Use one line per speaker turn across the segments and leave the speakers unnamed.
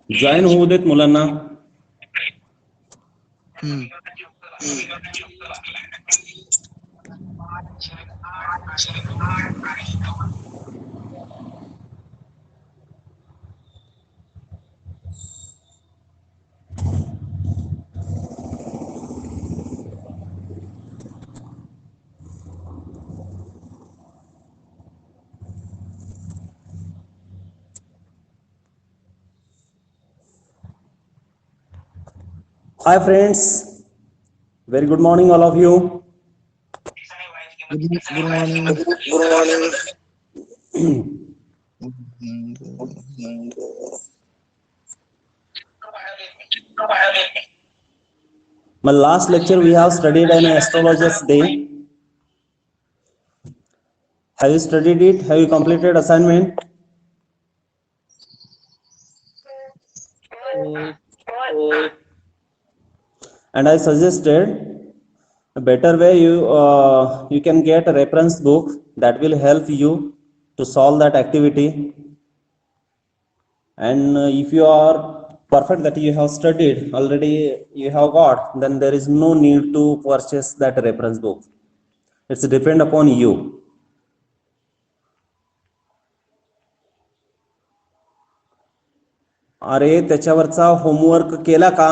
Join होऊ देत मुलांना. Hi friends, very good morning all of you.
Good morning.
My last lecture we have studied an astrologer's day. Have you studied it? Have you completed assignment? And I suggested a better way you can get a reference book that will help you to solve that activity. And if you are perfect that you have studied already, you have got, then there is no need to purchase that reference book. It's depend upon you. अरे त्याच्यावरचा homework केला का?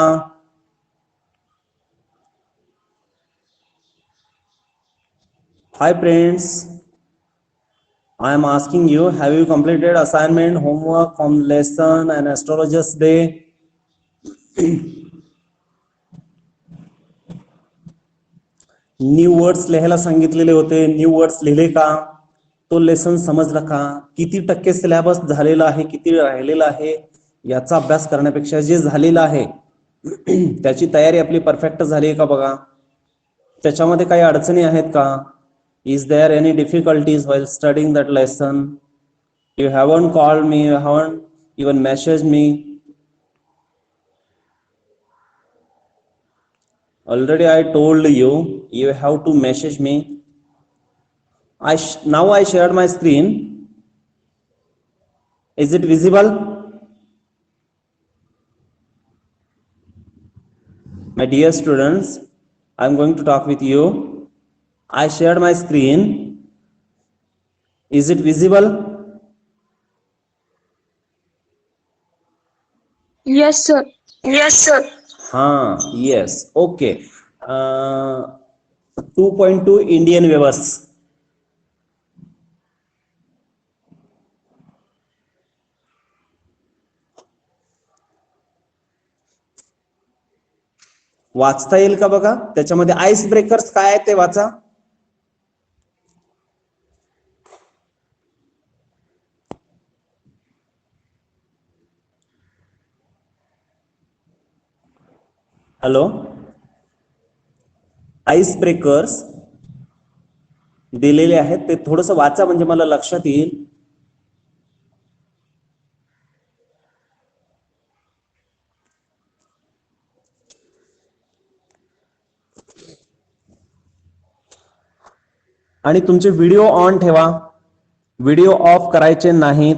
Hi friends, I am asking you, have you completed assignment, homework from lesson and astrologer's day? New words लिहायला सांगितलेले होते, new words लिहिले का? तो lesson समजला का? किती टक्के सिलेबस झालेला आहे, किती राहिलेला आहे याचा अभ्यास करण्यापेक्षा जे झालेलं आहे त्याची तयारी आपली परफेक्ट झाली आहे का बघा. त्याच्यामध्ये काही अडचणी आहेत का? Is there any difficulties while studying that lesson? You haven't called me, you haven't even messaged me. Already I told you, you have to message me. Now I shared my screen. Is it visible? My dear students, I am going to talk with you. I shared my screen. Is it visible?
Yes, sir.
Yes, sir.
Yes. Okay. 2.2 Indian Weavers. वाचता येईल का बघा? त्याच्यामध्ये ice breakers काय आहे ते वाचा. Hello, ice breakers दिलेले आहेत ते थोडंसं वाचा म्हणजे मला लक्षात येईल. आणि तुमचे व्हिडिओ ऑन ठेवा, व्हिडिओ ऑफ करायचे नाहीत.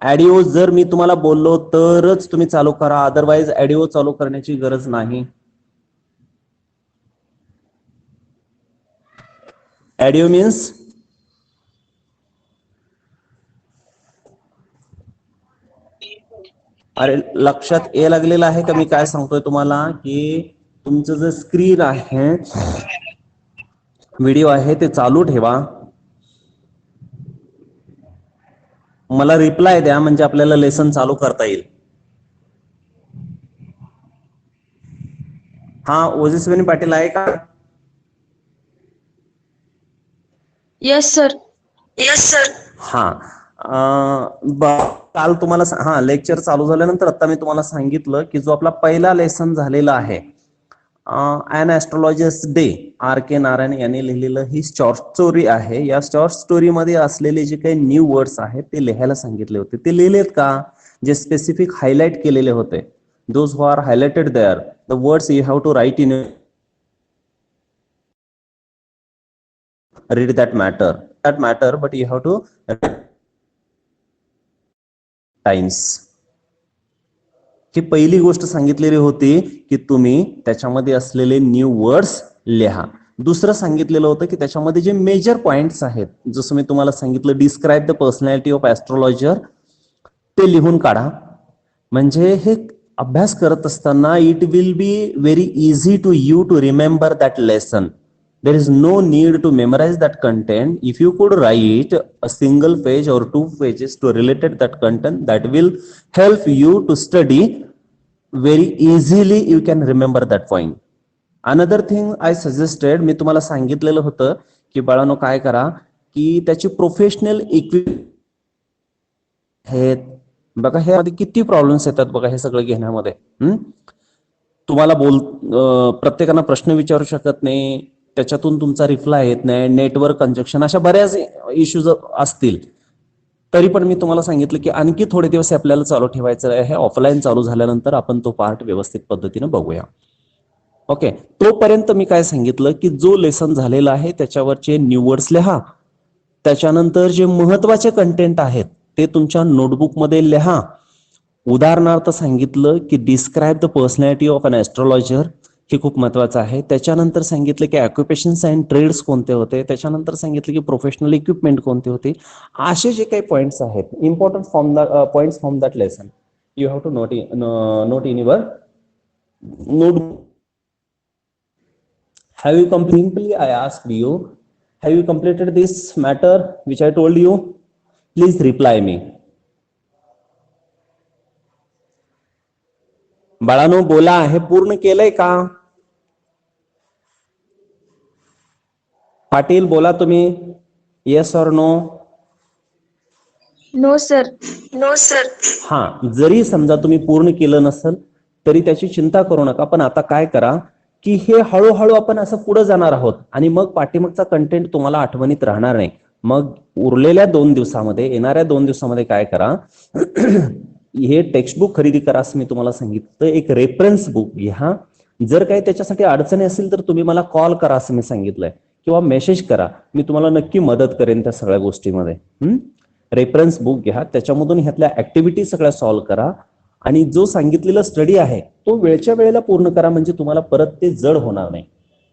ऑडिओ जर मी तुम्हाला बोललो तरच तुम्ही चालू करा, अदरवाइज ऑडिओ चालू करण्याची गरज नाही. ऑडिओ मीन्स अरे लक्षात ये लागलेलं आहे का मी काय सांगतोय तुम्हाला, की तुमचं जे स्क्रीन आहे, व्हिडिओ आहे ते चालू ठेवा. मला रिप्लाय द्या म्हणजे आपल्याला लेसन चालू करता येईल. हा, ओजस्विनी पाटील आहे का?
Yes, sir.
Yes, sir.
हा, काल तुम्हाला लेक्चर चालू झाल्यानंतर आता मी तुम्हाला सांगितलं की जो आपला पहिला लेसन झालेला आहे ॲन ॲस्ट्रोलॉजर्स डे, RK नारायण यांनी लिहिलेलं ही शॉर्ट स्टोरी आहे. या शॉर्ट स्टोरी मध्ये असलेले जे काही न्यू वर्ड्स आहेत ते लिहायला सांगितले होते. ते लिहिलेत का? जे स्पेसिफिक हायलाइट केलेले होते, those who are highlighted there, the words you have to write in read that matter, but you have to times. ही पहिली गोष्ट सांगितलेली होती की तुम्ही त्याच्यामध्ये असलेले न्यू वर्ड्स लिहा. दुसरं सांगितलेलं होतं की त्याच्यामध्ये जे मेजर पॉइंट्स आहेत, जसं मी तुम्हाला सांगितलं describe the personality of astrologer, ते लिहून काढा. म्हणजे हे अभ्यास करत असताना it will be very easy to you to remember that lesson. There is no need to memorize that content. If you could write a single page or 2 pages to related that content, that will help you to study very easily. You can remember that point. Another thing I suggested, मी तुम्हाला सांगितलेलं होतं की बाळांनो काय करा की त्याची professional equipment आहेत बघा. हे मध्ये किती प्रॉब्लेम्स येतात बघा हे सगळं घेण्यामध्ये. तुम्हाला प्रत्येकाला प्रश्न विचारू शकत नाही, त्याच्यातून तुमचा रिप्लाय येत नाही, नेटवर्क कंजक्शन, अशा बऱ्याच इश्यूज असतील. तरी पण मी तुम्हाला सांगितलं की आणखी थोडे दिवस आपल्याला चालू ठेवायचं आहे. ऑफलाईन चालू झाल्यानंतर आपण तो पार्ट व्यवस्थित पद्धतीने बघूया. ओके, तोपर्यंत मी काय सांगितलं की जो लेसन झालेला आहे त्याच्यावरचे न्यू वर्ड्स लिहा. त्याच्यानंतर जे महत्वाचे कंटेंट आहेत ते तुमच्या नोटबुकमध्ये लिहा. उदाहरणार्थ सांगितलं की describe the personality of an astrologer, हे खूप महत्वाचं आहे. त्याच्यानंतर सांगितलं की ऑक्युपेशन्स अँड ट्रेड्स कोणते होते. त्याच्यानंतर सांगितलं की प्रोफेशनल इक्विपमेंट कोणते होते. असे जे काही पॉइंट्स आहेत important points from that lesson you have to note in your notebook. Have you simply I asked you, have you completed this matter which I told you? Please reply me. बाळांनो बोला, हे पूर्ण केलंय का? पाटील बोला तुम्ही, yes और no?
No sir.
No sir.
हा, जरी समजा तुम्ही पूर्ण केलं नसेल तरी त्याची चिंता करू नका. पण आता काय करा की हे हळूहळू आपण असं पुढे जाणार आहोत आणि मग पाठीमागचा कंटेंट तुम्हाला आठवणीत राहणार नाही. मग उरलेल्या 2 दिवसामध्ये, येणाऱ्या 2 दिवसामध्ये काय करा, हे टेक्स्टबुक खरेदी करा असं मी तुम्हाला सांगितलं. एक रेफरन्स बुक घ्या. जर काही त्याच्यासाठी अडचणी असेल तर तुम्ही मला कॉल करा असं मी सांगितलंय, किंवा मेसेज करा. मी तुम्हाला नक्की मदत करेन त्या सगळ्या गोष्टीमध्ये. रेफरन्स बुक घ्या, त्याच्यामधून ह्यातल्या ऍक्टिव्हिटी सगळ्या सॉल्व्ह करा आणि जो सांगितलेला स्टडी आहे तो वेळच्या वेळेला पूर्ण करा. म्हणजे तुम्हाला परत ते जड होणार नाही.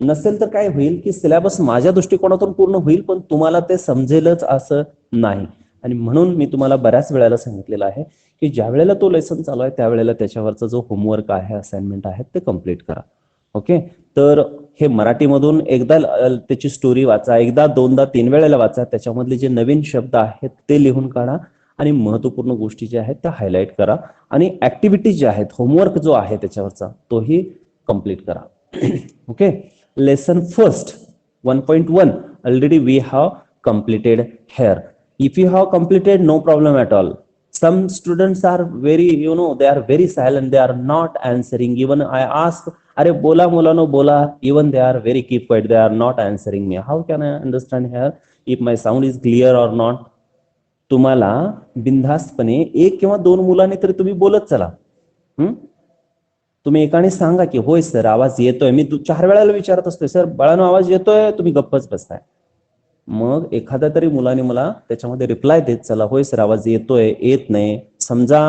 नसेल तर काय होईल की सिलेबस माझ्या दृष्टिकोनातून पूर्ण होईल पण तुम्हाला ते समजेलच असं नाही. आणि म्हणून मी तुम्हाला बऱ्याच वेळेला सांगितलेलं आहे की ज्या वेळेला तो लेसन चालू आहे त्यावेळेला त्याच्यावरचा जो होमवर्क आहे, असाइनमेंट आहे ते कम्प्लीट करा. ओके, तर हे मराठीमधून एकदा त्याची स्टोरी वाचा, एकदा 2दा 3 वेळेला वाचा. त्याच्यामधले जे नवीन शब्द आहेत ते लिहून काढा आणि महत्वपूर्ण गोष्टी ज्या आहेत त्या हायलाइट करा. आणि ऍक्टिव्हिटीज ज्या आहेत, होमवर्क जो आहे त्याच्यावरचा तोही कम्प्लीट करा. Okay, lesson first 1.1 already we have completed here. If you have completed, no problem at all. Some students are very, they are very silent, they are not answering. Even I ask, अरे बोला मुलांनो बोला, even they are very keep quiet, they are not answering me. How can I understand here if my sound is clear or not? तुम्हाला बिनधास्तपणे 1 किंवा 2 मुलांनी तरी तुम्ही बोलत चला. तुम्ही एकाने सांगा की होय सर आवाज येतोय. मी 4 वेळेला विचारत असतोय, सर बाळांनो आवाज येतोय, तुम्ही गप्पच बसताय. मग एखाद्या तरी मुलाने मला त्याच्यामध्ये रिप्लाय देत चला, होय सर आवाज येतोय, येत नाही. समजा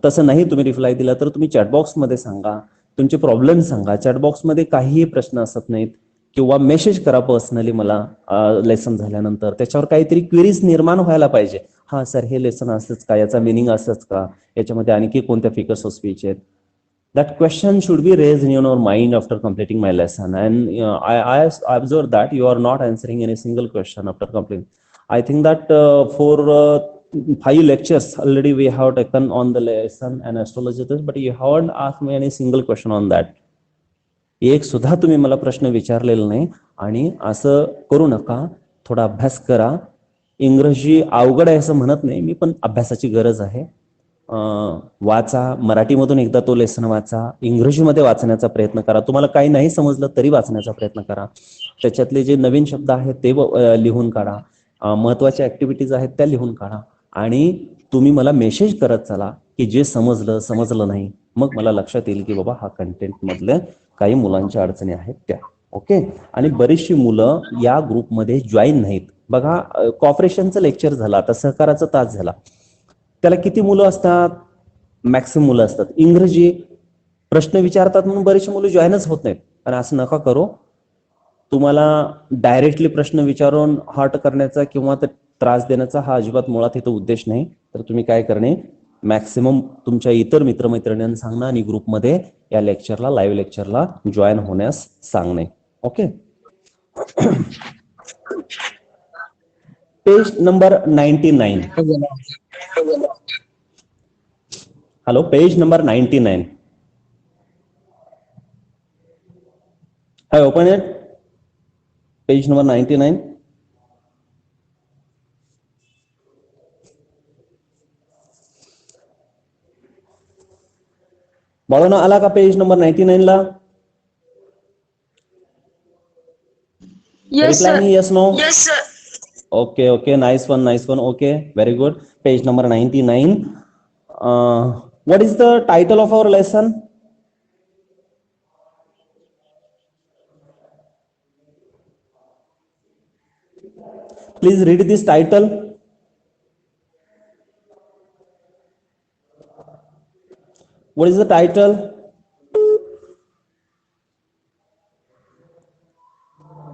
तसं नाही तुम्ही रिप्लाय दिला तर तुम्ही चॅटबॉक्स मध्ये सांगा, तुमचे प्रॉब्लेम सांगा. चॅटबॉक्स मध्ये काहीही प्रश्न असत नाहीत. किंवा मेसेज करा पर्सनली मला लेसन झाल्यानंतर. त्याच्यावर काहीतरी क्वेरीज निर्माण व्हायला पाहिजे. हा सर हे लेसन असंच का, याचा मिनिंग असंच का, याच्यामध्ये आणखी कोणत्या फिगर्स ऑफ स्पीच आहेत. That question should be raised in your mind after completing my lesson. And I observe that you are not answering any single question after completing. I think that for 5 lectures already we have taken on the lesson and astrology, but you haven't asked me any single question on that. एक सुद्धा तुम्ही मला प्रश्न विचारलेला नाही. आणि असं करू नका, थोडा अभ्यास करा. इंग्रजी अवघड आहे असं म्हणत नाही मी, पण अभ्यासाची गरज आहे. वाचा, मराठीमधून एकदा तो लेसन वाचा, इंग्रजीमध्ये वाचण्याचा प्रयत्न करा. तुम्हाला काही नाही समजलं तरी वाचण्याचा प्रयत्न करा. त्याच्यातले जे नवीन शब्द आहेत ते लिहून काढा. महत्वाच्या ऍक्टिव्हिटीज आहेत त्या लिहून काढा. आणि तुम्ही मला मेसेज करत चला की जे समजलं नाही. मग मला लक्षात येईल की बाबा हा कंटेंट मधले काही मुलांच्या अडचणी आहेत त्या. ओके, आणि बरीचशी मुलं या ग्रुपमध्ये जॉईन नाहीत. बघा, कॉपरेशनचं लेक्चर झालं, आता सहकाराचा तास झाला. त्याला किती मुलं असतात? मॅक्सिमम मुलं असतात. इंग्रजी प्रश्न विचारतात म्हणून बरेचसे मुलं जॉईनच होत नाहीत. आणि असं नका करू. तुम्हाला डायरेक्टली प्रश्न विचारून हर्ट करण्याचा किंवा त्रास देण्याचा हा अजिबात मुळात इथं उद्देश नाही. तर तुम्ही काय करणे, मॅक्सिमम तुमच्या इतर मित्रमैत्रिणींना सांगणं आणि ग्रुपमध्ये या लेक्चरला, लाईव्ह लेक्चरला जॉईन होण्यास सांगणे. Okay. Page number 99. Hello, page number 99. I open it. Page number 99. बाळांनो, आला का पेज नंबर 99 ला?
Yes,
Reply
sir.
me yes, no.
Yes, sir.
Okay, okay, nice one, nice one. Okay, very good. Page number 99. What is the title of our lesson? Please read this title. What is the title?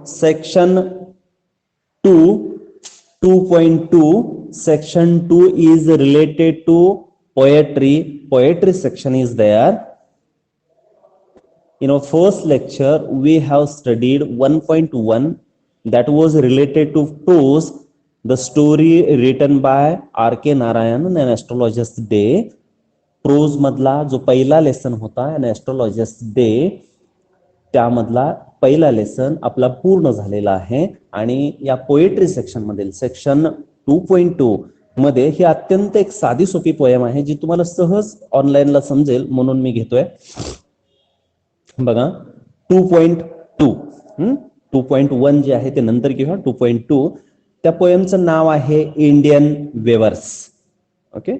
Section 2, 2.2. Section 2 is related to poetry. Poetry section is there. In our first lecture, we have studied 1.1 that was related to prose, the story written by R.K. Narayan, an astrologer's day. Prose मधला जो पहिला lesson होता an astrologer's day, त्यामधला पहिला lesson आपला पूर्ण झालेला आहे. आणि या पोएट्री सेक्शन मधील सेक्शन 2.2 मध्ये ही अत्यंत एक साधी सोपी पोएम आहे जी तुम्हाला सहज ऑनलाईनला समजेल म्हणून मी घेतोय. बघा 2.2. 2.1 जे आहे ते नंतर घेऊया. 2.2 त्या पोएमचं नाव आहे इंडियन वेवर्स. ओके.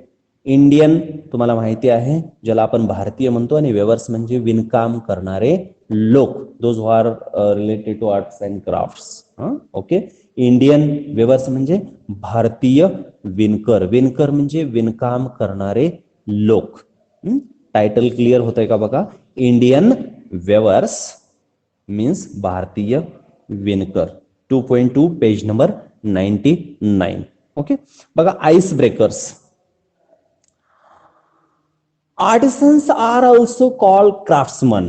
इंडियन तुम्हाला माहिती आहे ज्याला आपण भारतीय म्हणतो, आणि वेवर्स म्हणजे विणकाम करणारे लोक, those who are related to arts and crafts. Okay. Indian weavers म्हणजे भारतीय विणकर. विणकर म्हणजे विणकाम करणारे लोक. टायटल क्लिअर होतंय का बघा. इंडियन वेवर्स मीन्स भारतीय विणकर. 2.2 पेज नंबर 99. ओके. बघा ice breakers. Artisans are also called craftsmen.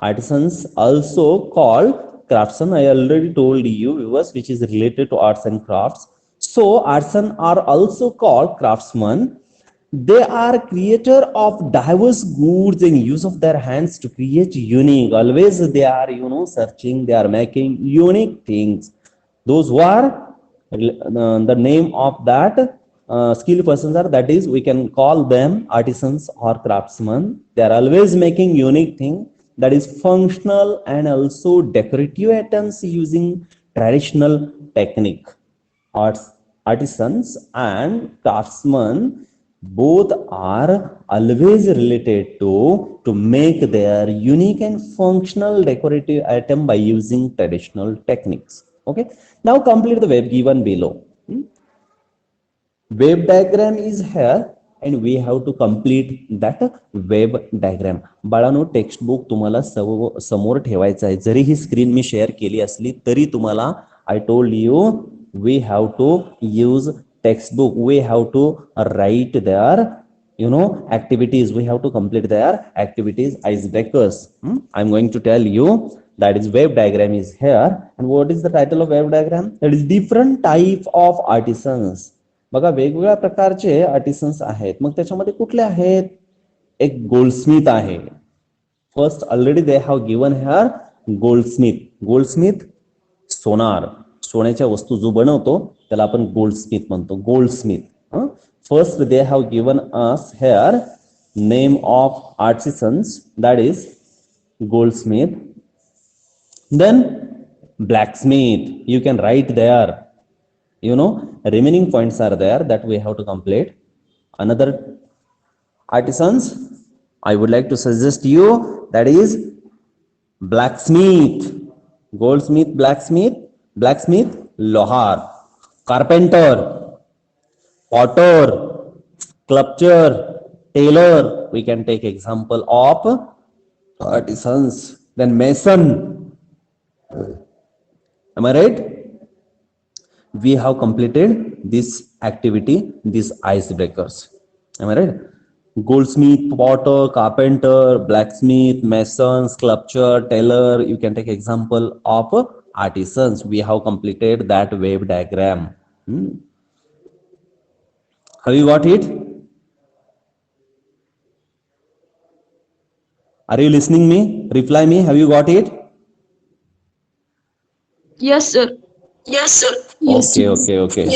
Artisans also called craftsmen. I already told you viewers which is related to arts and crafts. So artisans are also called craftsmen. They are creator of diverse goods and use of their hands to create unique. Always they are searching. They are making unique things. Those who are the name of that skilled persons are, that is we can call them artisans or craftsmen. They are always making unique thing that is functional and also decorative items using traditional technique. Artisans and craftsmen both are always related to make their unique and functional decorative item by using traditional techniques. Okay. Now complete the web given below. Web diagram is here and we have to complete that web diagram. बाळांनो, text book तुम्हाला समोर ठेवायचं आहे. जरी ही screen मी share केली असली तरी तुम्हाला I told you we have to use textbook. We have to write their activities. We have to complete their activities. Icebreakers. I'm going to tell you that is web diagram is here. And what is the title of web diagram? That is different type of artisans. बघा वेगवेगळ्या प्रकारचे artisans आहेत. मग त्याच्यामध्ये कुठले आहेत? एक goldsmith आहे. First already they have given here goldsmith. Goldsmith सोनार, सोन्याच्या वस्तू जो बनवतो त्याला आपण गोल्डस्मिथ म्हणतो. Goldsmith. First they have given us here name of artisans, that is goldsmith. Then blacksmith, you can write there, remaining points are there that we have to complete. Another artisans I would like to suggest you, that is blacksmith. Goldsmith, blacksmith, lohar, carpenter, potter, sculptor, tailor, we can take example of artisans, then mason. Am I right? We have completed this activity, these icebreakers. Am I right? Goldsmith, potter, carpenter, blacksmith, mason, sculptor, tailor, you can take example of artisans. We have completed that wave diagram. Have you got it? Are you listening me? Reply me. Have you got it?
Yes, sir.
Yes, sir.
Okay.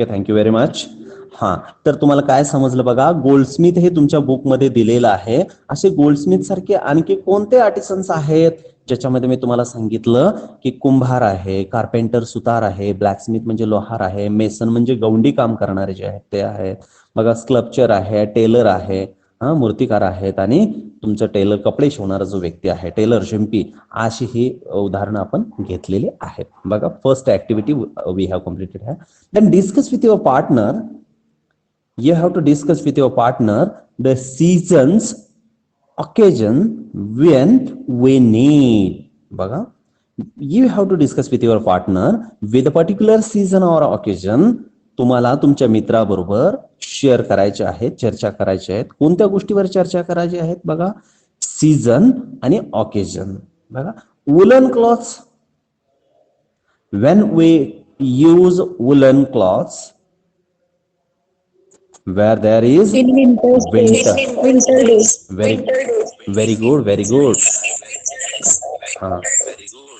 Thank you very much. हा, तर तुम्हाला काय समजलं बघा, Goldsmith हे तुमच्या बुकमध्ये दिलेलं आहे. असे गोल्डस्मिथ सारखे आणखी कोणते आर्टिसन्स आहेत ज्याच्यामध्ये मी तुम्हाला सांगितलं की कुंभार आहे, कार्पेंटर सुतार आहे, ब्लॅकस्मिथ म्हणजे लोहार आहे, मेसन म्हणजे गवंडी काम करणारे जे आहेत ते आहेत बघा, स्कल्पचर आहे, टेलर आहे, मूर्तिकार आहेत, आणि तुमचं टेलर कपडे शिवणारा जो व्यक्ती आहे टेलर शिंपी, अशी ही उदाहरणं आपण घेतलेली आहेत बघा. First activity we have completed है. Then discuss with your partner. You have to discuss with your partner the seasons, occasion when we need. बघा, you have to discuss with your partner with a particular season or occasion. तुम्हाला तुमच्या मित्राबरोबर share करायचे आहेत, चर्चा करायची आहेत. कोणत्या गोष्टीवर चर्चा करायची आहेत बघा, सीझन आणि ऑकेजन. बघा, woollen clothes, when we use woolen cloths, where there is
In winter
winter.
days.
Very good.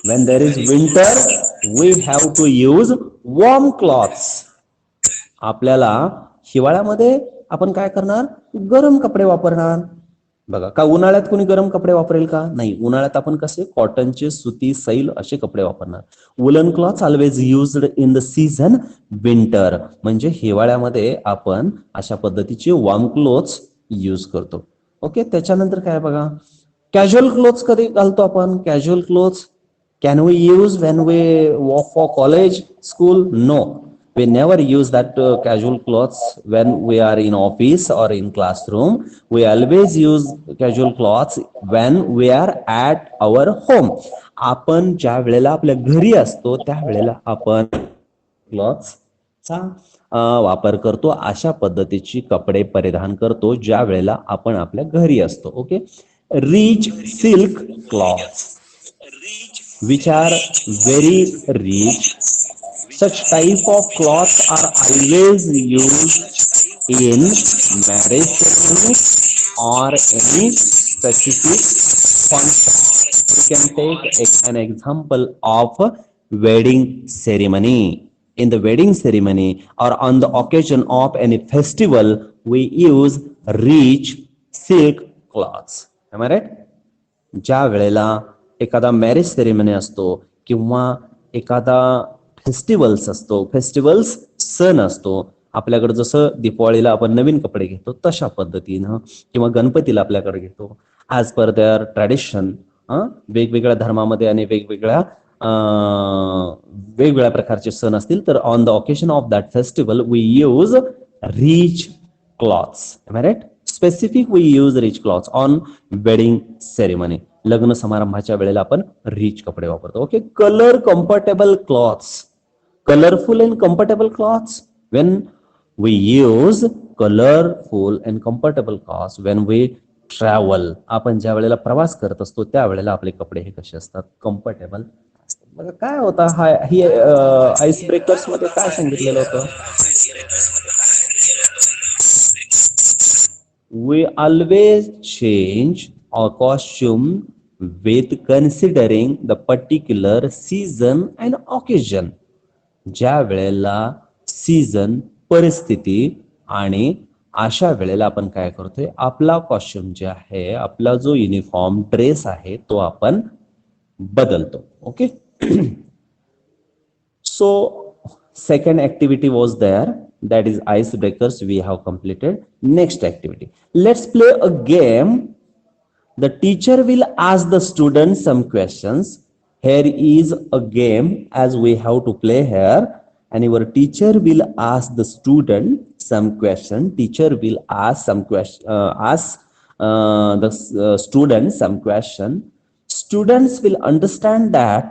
When there is winter, we have to use warm cloths. आपल्याला हिवाळ्यामध्ये आपण काय करणार, गरम कपडे वापरणार. बघा, का उन्हाळ्यात कोणी गरम कपडे वापरेल का? नाही. उन्हाळ्यात आपण कसे कॉटनचे, सुती, सैल असे कपडे वापरणार. Woollen clothes always used in the season winter, म्हणजे हिवाळ्यामध्ये आपण अशा पद्धतीचे वॉर्म क्लोथ्स यूज करतो. ओके. त्याच्यानंतर काय बघा, कॅज्युअल क्लोथ्स कधी घालतो आपण? Casual clothes can we use when we walk for college, school? No, we never use that casual clothes when we are in office or in classroom. We always use casual clothes when we are at our home. आपण ज्या वेळेला आपल्या घरी असतो त्या वेळेला आपण क्लॉथ्सचा वापर करतो. अशा पद्धतीची कपडे परिधान करतो ज्या वेळेला आपण आपल्या घरी असतो. Okay. Rich silk clothes which are very rich. Such type of cloths are always used in marriage ceremony or any specific function. We can take an example of wedding ceremony. In the wedding ceremony or on the occasion of any festival, we use rich silk cloths. Am I right? ज्या वेळेला एखादा marriage ceremony असतो किंवा एखादा festivals असतो, festivals सण असतो, आपल्याकडे जसं दिवाळीला आपण नवीन कपडे घेतो तशा पद्धतीनं, किंवा गणपतीला आपल्याकडे घेतो ॲज पर देअर ट्रॅडिशन. वेगवेगळ्या धर्मामध्ये आणि वेगवेगळ्या प्रकारचे सण असतील तर on the occasion of that festival we use rich clothes. Am I right? Specific we use rich clothes on wedding ceremony. लग्न समारंभाच्या वेळेला आपण रिच कपडे वापरतो. Okay. Colour comfortable clothes, colourful and comfortable clothes when we use colourful and comfortable clothes when we travel. आपण ज्या वेळेला प्रवास करत असतो त्या वेळेला आपले कपडे हे कसे असतात, कम्फर्टेबल असतात. बघा काय होता ही आईस ब्रेकर्स मध्ये काय सांगितलेलं होतं, we always change our costume with considering the particular season and occasion. ज्या वेळेला सीझन, परिस्थिती आणि अशा वेळेला आपण काय करतोय, आपला कॉस्ट्युम जे आहे, आपला जो युनिफॉर्म ड्रेस आहे तो आपण बदलतो. Okay. So second activity was there, that is icebreakers we have completed. Next activity, let's play a game. The teacher will ask the students some questions. Here is a game as we have to play here. and your teacher will ask the student some question. Teacher will ask some question, student some question. Students will understand that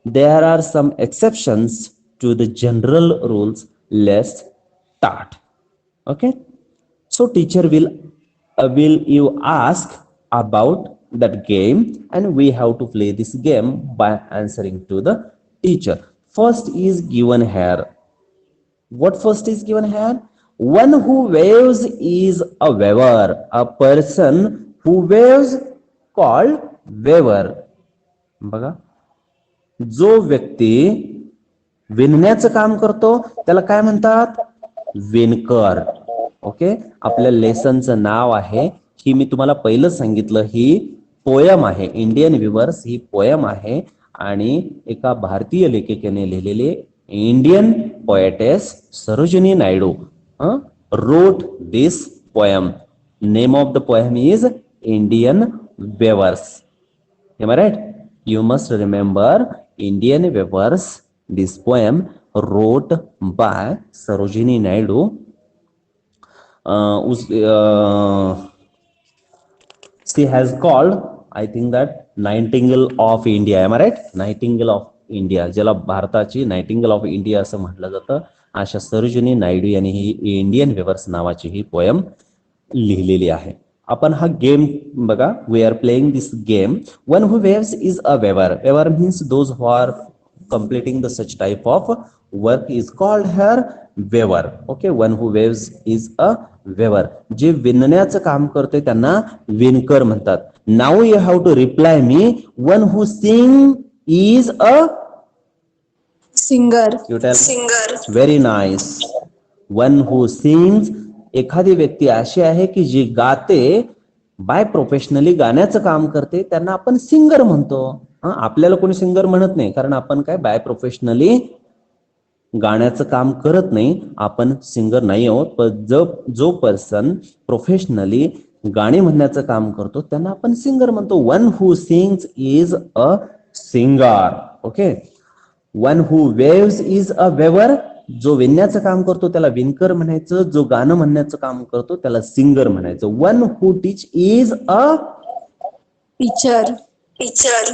there are some exceptions to the general rules. Let's start. Okay, so teacher will you ask about that game, and we have to play this game by answering to the teacher. First is given here. What first is given here? One who waves is a waver. A person who waves called waver. बघा, जो व्यक्ती विणण्याचं काम करतो त्याला काय म्हणतात? विणकर. Okay, आपल्या लेसनचं नाव आहे, ही मी तुम्हाला पहिलं सांगितलं, ही पोयम आहे. इंडियन विवर्स ही पोयम आहे आणि एका भारतीय लेखिकेने लिहिलेली. Indian poetess Sarojini Naidu wrote this poem. Name of the poem is Indian Weavers. Am I right? You must remember Indian Weavers. This poem wrote by Sarojini Naidu. She has called, I think that, Nightingale of India. Am I right? Nightingale of India, ज्याला भारताची Nightingale of India असं म्हटलं जातं. अशा सरोजिनी नायडू यांनी ही Indian weavers नावाची ही poem लिहिलेली आहे. आपण हा गेम बघा, we are playing this game. One who waves is a weaver. Weaver means those who are completing the such type of work is called here weaver. Okay, one who weaves is a weaver. जे विणण्याचं काम करते त्यांना विणकर म्हणतात. Now you have to reply me. One who sing is a
singer.
you tell.
singer,
Very nice. One who sings, एखादी व्यक्ती अशी आहे की जी गाते, बाय प्रोफेशनली गाण्याचं काम करते, त्यांना आपण सिंगर म्हणतो. आपल्याला कोणी सिंगर म्हणत नाही, कारण आपण काय बाय प्रोफेशनली गाण्याचं काम करत नाही, आपण सिंगर नाही आहोत. पण जो पर्सन प्रोफेशनली गाणी म्हणण्याचं काम करतो त्यांना आपण सिंगर म्हणतो. One who sings is a singer. Okay, one who waves is a वेवर. जो विणण्याचं काम करतो त्याला विणकर म्हणायचं, जो गाणं म्हणण्याचं काम करतो त्याला सिंगर म्हणायचं. One who teach is a
teacher.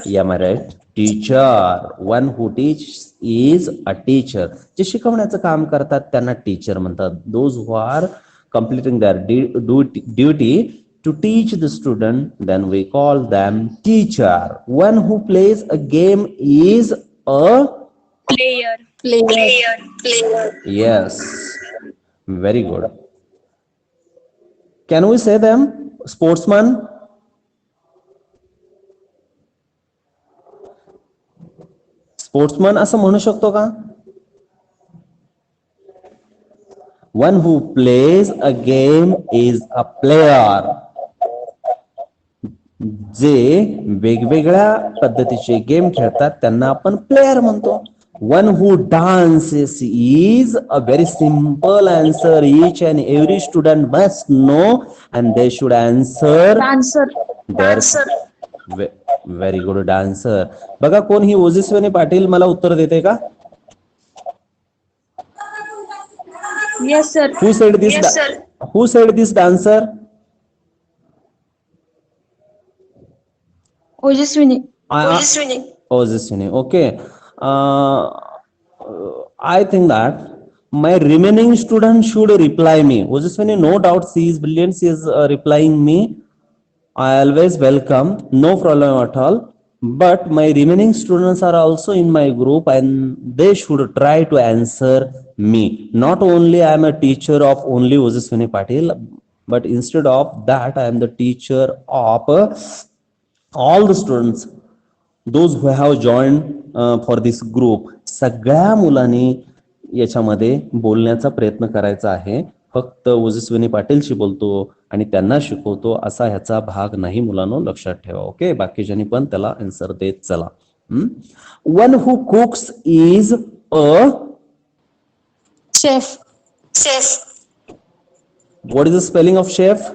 Yeah, am I right? Teacher. One who teach is a teacher. जे शिकवण्याचं काम करतात त्यांना टीचर म्हणतात. Those who are completing their duty to teach the student, then we call them teacher. One who plays a game is a
player.
player,
yes, very good. Can we say them? Sportsman. Sportsman असं म्हणू शकतो का? One who plays a game is a player. जे वेगवेगळ्या पद्धतीचे game खेळतात त्यांना आपण प्लेयर म्हणतो. One who dances is a very simple answer. Each and every student must know and they should answer.
Dancer.
Very good, dancer. बघा, कोण ही ओजस्विनी पाटील मला उत्तर देते का?
Yes sir.
Who said this?
Yes, sir.
Who said this dancer?
Ojaswini.
Ojaswini,
Ojaswini. Okay. I think that my remaining student should reply me. Ojaswini, no doubt she is brilliant. She is replying me. I always welcome. No problem at all. But my remaining students are also in my group and they should try to answer me. Not only I am a teacher of only Ojaswini Patil, but instead of that I am the teacher of all the students, those who have joined for this group. सगळ्या मुलांनी याच्यामध्ये बोलण्याचा प्रयत्न करायचा आहे. फक्त ओजस्विनी पाटीलशी बोलतो आणि त्यांना शिकवतो असा ह्याचा भाग नाही मुलांनो, लक्षात ठेवा. ओके, बाकीच्यांनी पण त्याला आन्सर देत चला. One who cooks is a
chef.
What is the spelling of chef?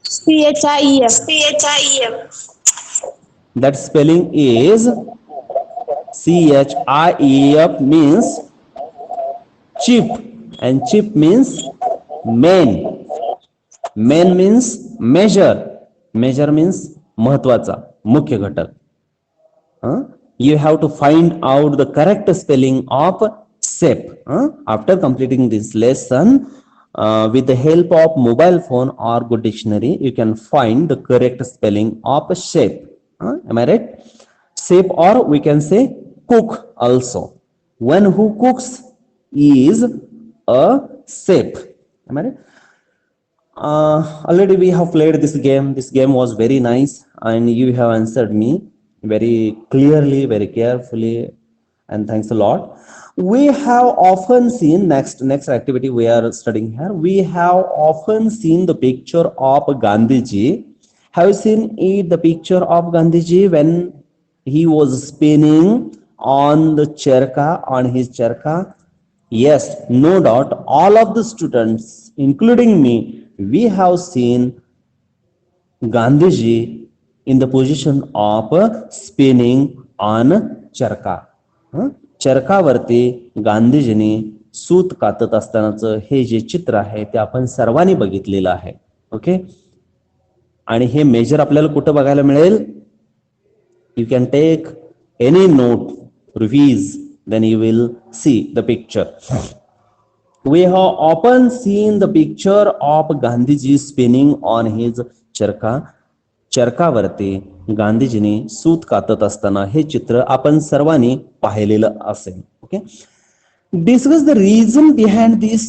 CHIEF.
CHIEF,
That spelling is CHIEF means chief, and chief means main. Main means measure. Measure means महत्वाचा, मुख्य घटक. You have to find out the correct spelling of shape. After completing this lesson, with the help of mobile phone or good dictionary, you can find the correct spelling of shape. Am I right? Shape, or we can say cook also. One who cooks is a shape. Am I right? Already we have played this game. This game was very nice, and you have answered me very clearly, very carefully, and thanks a lot. We have often seen, next activity we are studying here, we have often seen the picture of Gandhiji. Have you seen it, the picture of Gandhiji when he was spinning on the charka, on his charka? Yes, no doubt, all of the students, including me, we have seen Gandhiji in the position of spinning on charka. चरकावरती गांधीजींनी सूत कातत असतानाचं हे जे चित्र आहे ते आपण सर्वांनी बघितलेलं आहे. ओके, आणि हे मेजर आपल्याला कुठं बघायला मिळेल? You can take any note, revise, then you will see the picture. We have often seen the picture of Gandhiji spinning on his charka. चरकावरती गांधीजींनी सूत कातत असताना हे चित्र आपण सर्वांनी पाहिलेलं असेल. Okay, discuss the reason behind this.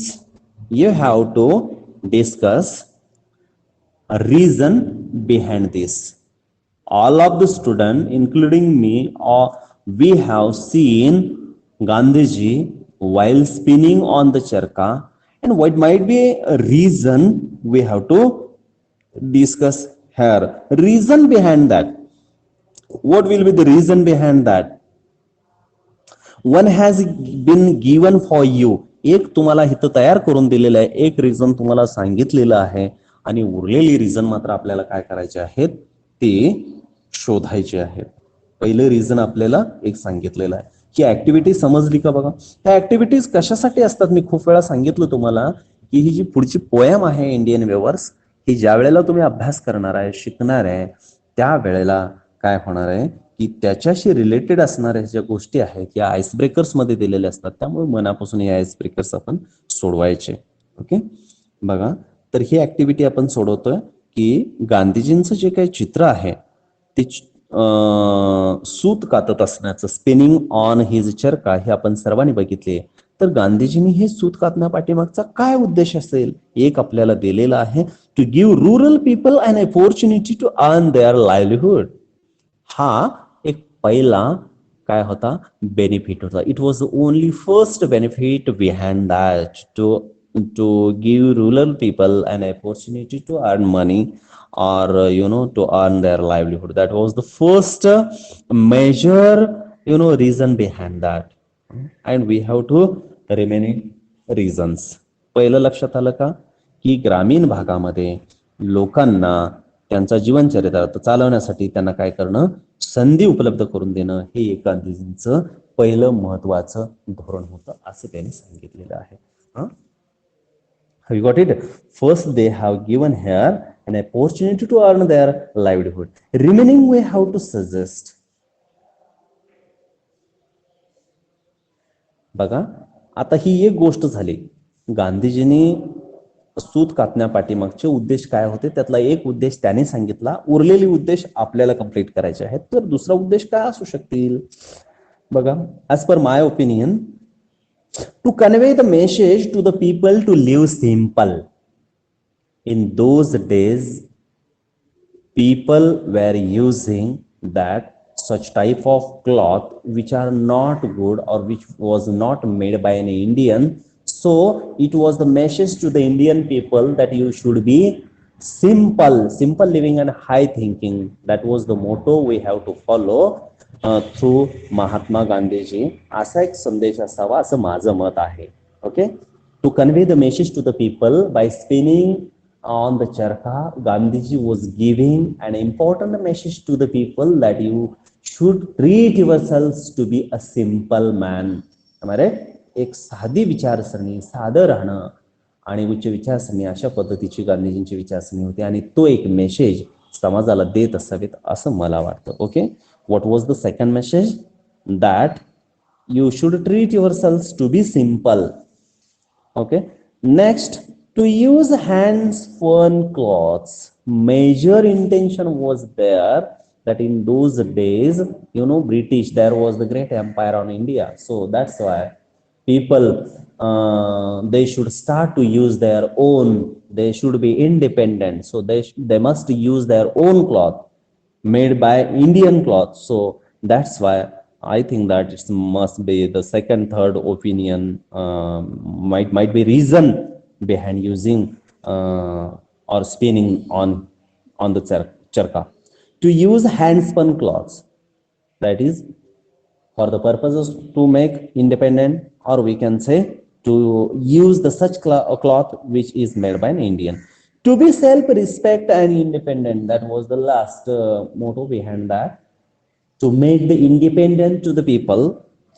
You have to discuss reason behind this. All of the students, including me, we have seen Gandhiji while spinning on the charka, and what might be a reason we have to discuss here. Reason behind that. What will be the reason behind that? One has been given for you. एक तुम्हाला इथं तयार करून दिलेलं आहे, एक reason तुम्हाला सांगितलेलं आहे, आणि उरलेली रिझन मात्र आपल्याला काय करायचे आहेत ते शोधायचे आहेत. पहिलं रिझन आपल्याला एक सांगितलेलं आहे. ही ऍक्टिव्हिटी समजली का? बघा, ह्या ऍक्टिव्हिटीज कशासाठी असतात मी खूप वेळा सांगितलं तुम्हाला की ही जी पुढची पोयम आहे इंडियन वेवर्स, ही ज्या वेळेला तुम्ही अभ्यास करणार आहे, शिकणार आहे, त्या वेळेला काय होणार आहे की त्याच्याशी रिलेटेड असणाऱ्या ज्या गोष्टी आहेत या आईस ब्रेकर्स मध्ये दिलेल्या असतात. त्यामुळे मनापासून या आईस ब्रेकर्स आपण सोडवायचे. ओके, बघा, तर ही ऍक्टिव्हिटी आपण सोडवतोय की गांधीजींचं जे काही चित्र आहे ते सूत कातत असण्याचं, स्पिनिंग ऑन हिज चरका, हे आपण सर्वांनी बघितले. तर गांधीजींनी हे सूत कातण्या पाठीमागचा काय उद्देश असेल? एक आपल्याला दिलेला आहे, to give rural people an opportunity to earn their livelihood. हा एक पहिला काय होता बेनिफिट होता. It was only first benefit behind that, to give rural people an opportunity to earn money, or to earn their livelihood. That was the first major reason behind that, and we have to remaining reasons. पहिलं लक्षात आलं का की ग्रामीण भागामध्ये लोकांना त्यांचा जीवनचरित्र चालवण्यासाठी त्यांना काय करणं, संधी उपलब्ध करून देणं, हे एक गांधीजींचं पहिलं महत्वाचं धोरण होतं असं त्यांनी सांगितलेलं आहे. Have you got it? First, they have given here an opportunity to earn their livelihood. Remaining, we have to suggest. बघा, आता ही एक गोष्ट झाली. गांधीजींनी सूत कातण्या पाठीमागचे उद्देश काय होते त्यातला एक उद्देश त्याने सांगितला. उरलेले उद्देश आपल्याला कंप्लीट करायचे आहेत. तर दुसरा उद्देश काय असू शकतील? बघा, as per my opinion, to convey the message to the people to live simple. In those days, people were using that such type of cloth which are not good or which was not made by an Indian. So it was the message to the Indian people that you should be simple living and high thinking. That was the motto we have to follow through Mahatma Gandhiji. असा एक संदेश असावा असं माझं मत आहे. Okay, to convey the message to the people by spinning on the charkha, Gandhiji was giving an important message to the people that you should treat yourselves to be a simple man. हमारे एक साधी विचारसरणी, साधं राहणं आणि उच्च विचारसरणी अशा पद्धतीची गांधीजींची विचारसरणी होती आणि तो एक मेसेज समाजाला देत असावेत असं मला वाटतं. Okay, what was the second message? That you should treat yourselves to be simple. Okay, next, to use hands spun cloths. Major intention was there that in those days, British, there was the great empire on India, so that's why people they should start to use their own, they should be independent, so they must use their own cloth made by Indian cloth. So that's why I think that it must be the second, third opinion, might be reason behind using or spinning on the charka. To use hand spun cloths, that is for the purposes to make independent, or we can say to use the such cloth which is made by an Indian. To be self-respect and independent, that was the last motto behind that. To make the independent to the people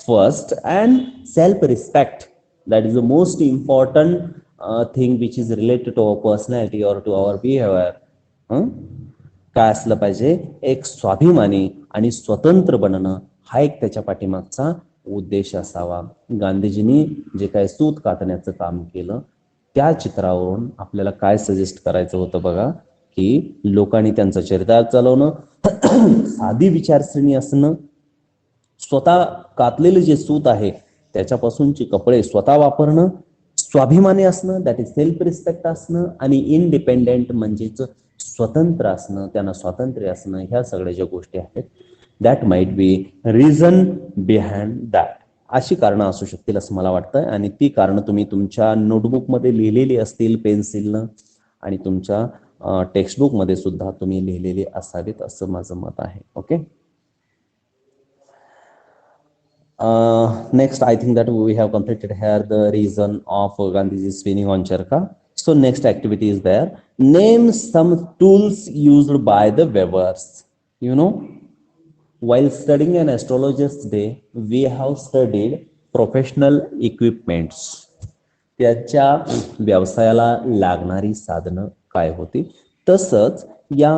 first, and self-respect, that is the most important thing which is related to our personality or to our behavior. काय असलं पाहिजे? एक स्वाभिमानी आणि स्वतंत्र बनणं हा एक त्याच्या पाठीमागचा उद्देश असावा. गांधीजींनी जे काय सूत कातण्याचं काम केलं त्या चित्रावरून आपल्याला काय सजेस्ट करायचं होतं बघा, की लोकांनी त्यांचं चरितार्थ चालवणं, साधी विचारसरणी असणं, स्वतः कातलेलं जे सूत आहे त्याच्यापासूनचे कपडे स्वतः वापरणं, स्वाभिमानी असणं, दॅट इज सेल्फ रिस्पेक्ट असणं, आणि इंडिपेंडेंट म्हणजेच स्वतंत्र असणं, त्यांना स्वातंत्र्य असणं, ह्या सगळ्या ज्या गोष्टी आहेत that might be reason behind that. अशी कारणं असू शकतील असं मला वाटतं, आणि ती कारणं तुम्ही तुमच्या नोटबुकमध्ये लिहिलेली असतील पेन्सिलनं, आणि तुमच्या टेक्स्टबुक मध्ये सुद्धा तुम्ही लिहिलेले असावेत असं माझं मत आहे. Okay, next I think that we have completed here the reason of Gandhiji's spinning on charka. So next activity is there. Name some tools used by the weavers. While studying an astrologer's day, we have studied professional equipments. त्याच्या व्यवसायाला लागणारी साधनं काय होती, तसंच या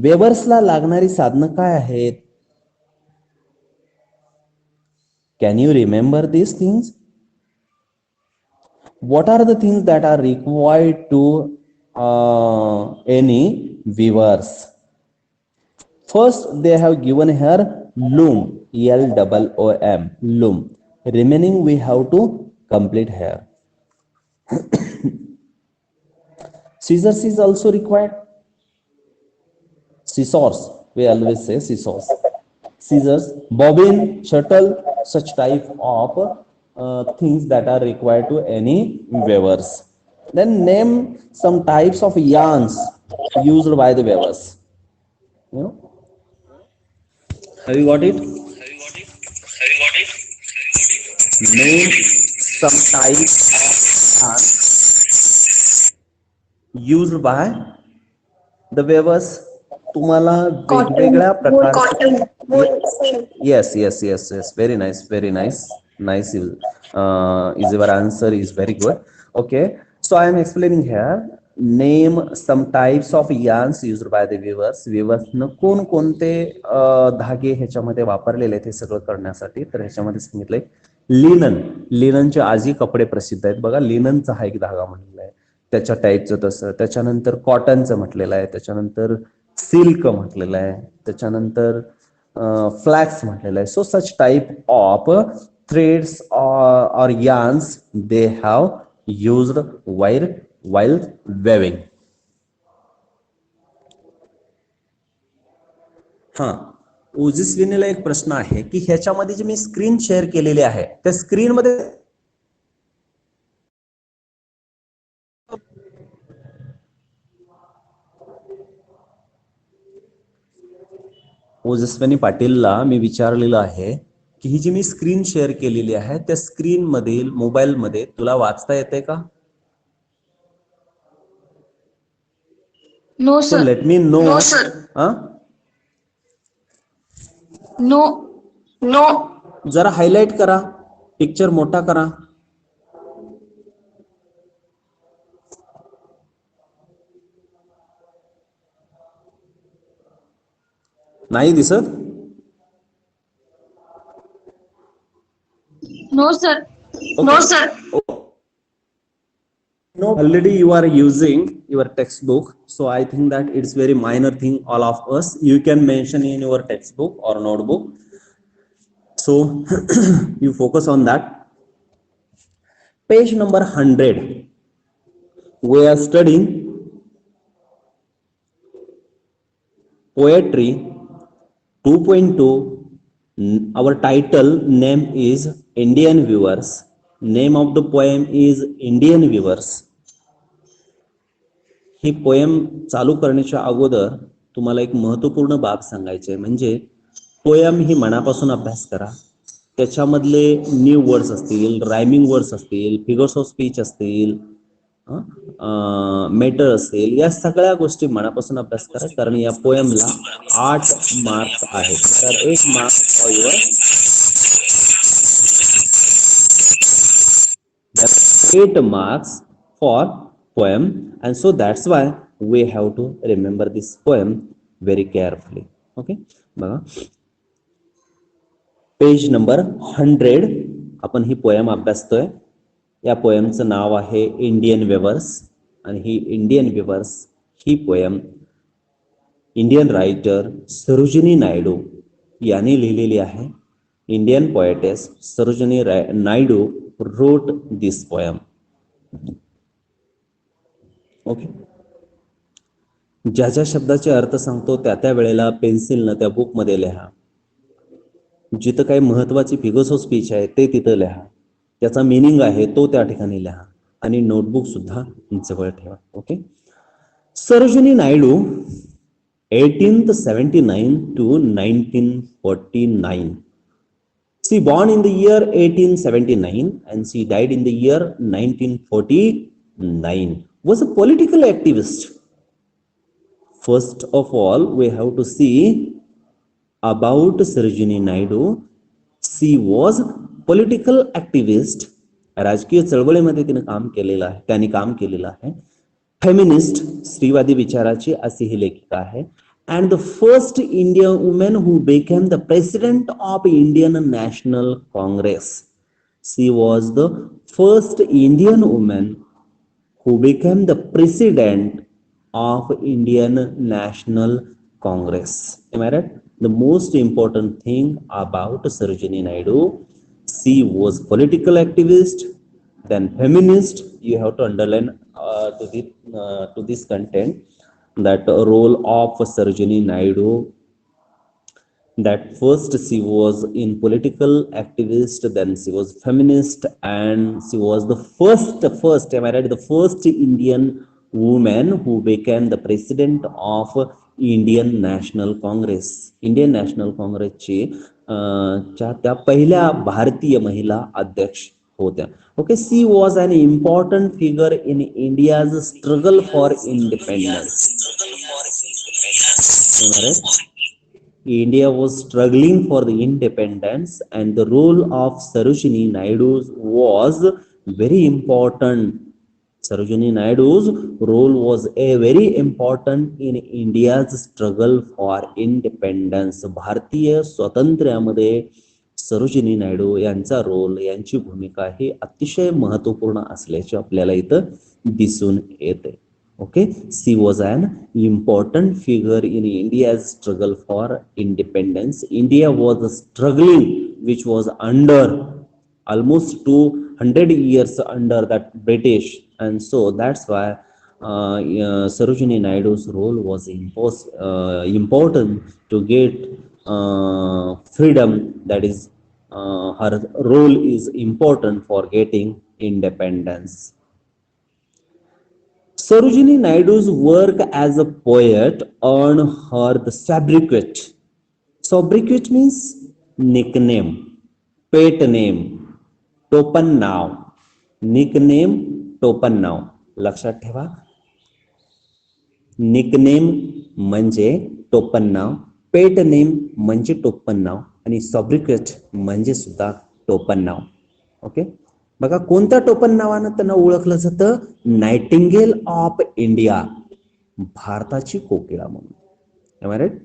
वेवर्सला लागणारी साधनं काय आहेत? Can you remember these things? What are the things that are required to any weavers? First, they have given here loom, L-O-O-M, loom. Remaining we have to complete here. Scissors is also required. Scissors, we always say scissors. Scissors, bobbin, shuttle, such type of things that are required to any weavers. Then name some types of yarns used by the weavers. Have you got it? Name some types of yarns used by the weavers. तुम्हाला वेगवेगळ्या प्रकारचे, yes, very nice, nice is your answer, is very good. Okay, so I am explaining here. Name some types of yarns used by the weavers. weavers न कोणते धागे ह्याच्यामध्ये वापरलेले आहेत हे सगळं करण्यासाठी. तर ह्याच्यामध्ये सांगितलंय लिननचे आजही कपडे प्रसिद्ध आहेत बघा. लिननचा हा एक धागा म्हणलेला आहे, त्याच्या टाईपचं तसं. त्याच्यानंतर कॉटनचं म्हटलेलं आहे, त्याच्यानंतर सिल्क म्हटलेलं आहे, त्याच्यानंतर फ्लॅक्स म्हटलेलं आहे. So such type of threads और yarns they have used while weaving. ओजस्विनीला एक प्रश्न आहे की ह्याच्यामध्ये जे मी स्क्रीन शेअर केलेली आहे त्या स्क्रीन मध्ये ओजस्विनी पाटीलला मी विचारलेलं आहे की ही जी मी स्क्रीन शेअर केलेली आहे त्या स्क्रीन मधील मोबाईल मध्ये तुला वाचता येते का?
No sir.
Let me know.
No.
No.
जरा हायलाइट करा, पिक्चर मोठा करा. नाही दिसत?
No, sir.
No, sir.
No, already you are using your textbook, so I think that it's very minor thing. All of us, you can mention in your textbook or notebook, so you focus on that. Page number 100, we are studying poetry 2.2. Our title name is Indian Viewers. Name of the poem is Indian Viewers. He poem चालू करण्याच्या अगोदर तुम्हाला एक महत्त्वपूर्ण बाब सांगायची आहे, म्हणजे पोएम ही मनापासून अभ्यास करा. त्याच्यामधले न्यू वर्ड्स असतील, रायमिंग वर्ड्स असतील, फिगर्स ऑफ स्पीच असतील, मेटर असेल, या सगळ्या गोष्टी मनापासून अभ्यास करा, कारण या पोएमला 8 मार्क्स आहेत. तर 1 mark for your 8 marks for poem, and so that's why we have to remember this poem very carefully. Okay, बघा पेज नंबर 100 आपण ही पोएम अभ्यासतोय. या पोएमचं नाव आहे इंडियन वेवर्स, आणि ही इंडियन वेवर्स ही poem Indian writer Sarojini Naidu यांनी लिहिलेली आहे. Indian poetess Sarojini Naidu wrote this poem. Okay, ज्या ज्या शब्दाचे अर्थ सांगतो त्या त्या वेळेला पेन्सिलनं त्या बुक मध्ये लिहा. जिथं काही महत्वाची फिगर्स ऑफ स्पीच आहे ते तिथं लिहा, त्याचा मीनिंग आहे तो त्या ठिकाणी लिहा, आणि नोटबुक सुद्धा जवळ ठेवा. Okay, Sarojini Naidu 1879 to 1949. She born in the year 1879 and she died in the year 1949. Was a political activist. First of all, we have to see about Sarojini Naidu. She was political activist. राजकीय चळवळीमध्ये तिने काम केलेलं आहे, त्यांनी काम केलेलं आहे. फेमिनिस्ट, स्त्रीवादी विचाराची अशी ही लेखिका आहे. And the first Indian woman who became the president of Indian National Congress. She was the first Indian woman who became the president of Indian National Congress. Am I right? The most important thing about Sarojini Naidu, she was political activist, then feminist. You have to underline to this content that role of Sarojini Naidu, that first she was in political activist, then she was feminist, and she was the first, am I right, the first Indian woman who became the president of Indian National Congress. Indian National Congress ची त्या पहिल्या भारतीय महिला अध्यक्ष होत्या. Okay, she was an important figure in India's struggle for independence. India was struggling for the independence, and the role of Sarojini Naidu was very important. Sarojini Naidu's role was very important in India's struggle for independence. भारतीय स्वातंत्र्यामध्ये सरोजिनी नायडू यांचा role, यांची भूमिका ही अतिशय महत्त्वपूर्ण असल्याचे आपल्याला इथं दिसून येते. Okay, she was an important figure in India's struggle for independence. India was struggling which was under almost 200 years under that British, and so that's why Sarojini Naidu's role was important to get freedom. That is, her role is important for getting independence. Sarojini Naidu's work as a poet earned her the sobriquet. Sobriquet means nickname, pet name, टोपण नाव. Nickname, टोपण नाव. लक्षात ठेवा, nickname म्हणजे टोपण नाव, pet name म्हणजे टोपण नाव, आणि सॉब्रिकेट म्हणजे सुद्धा टोपण नाव. ओके, बघा कोणत्या टोपण नावानं त्यांना ओळखलं जातं? नायटिंगेल ऑफ इंडिया, भारताची कोकिळा म्हणून. Am I right?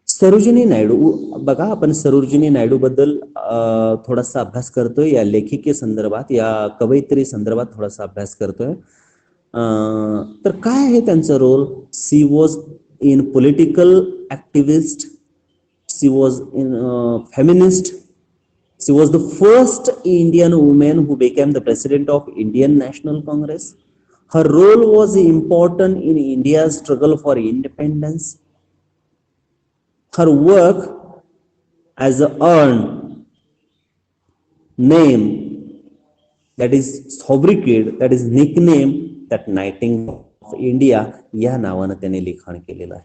Sarojini Naidu, बघा आपण सरोजिनी नायडू बद्दल थोडासा अभ्यास करतोय, या लेखिके संदर्भात, या कवयित्री संदर्भात थोडासा अभ्यास करतोय. तर काय आहे त्यांचा role? She was an political activist, she was an feminist, she was the first Indian women who became the president of Indian National Congress. Her role was important in India's struggle for independence. Her work as an earned name, that is sobriquet, that is nickname, that Nightingale of India या नावानं त्याने लिखाण केलेलं आहे.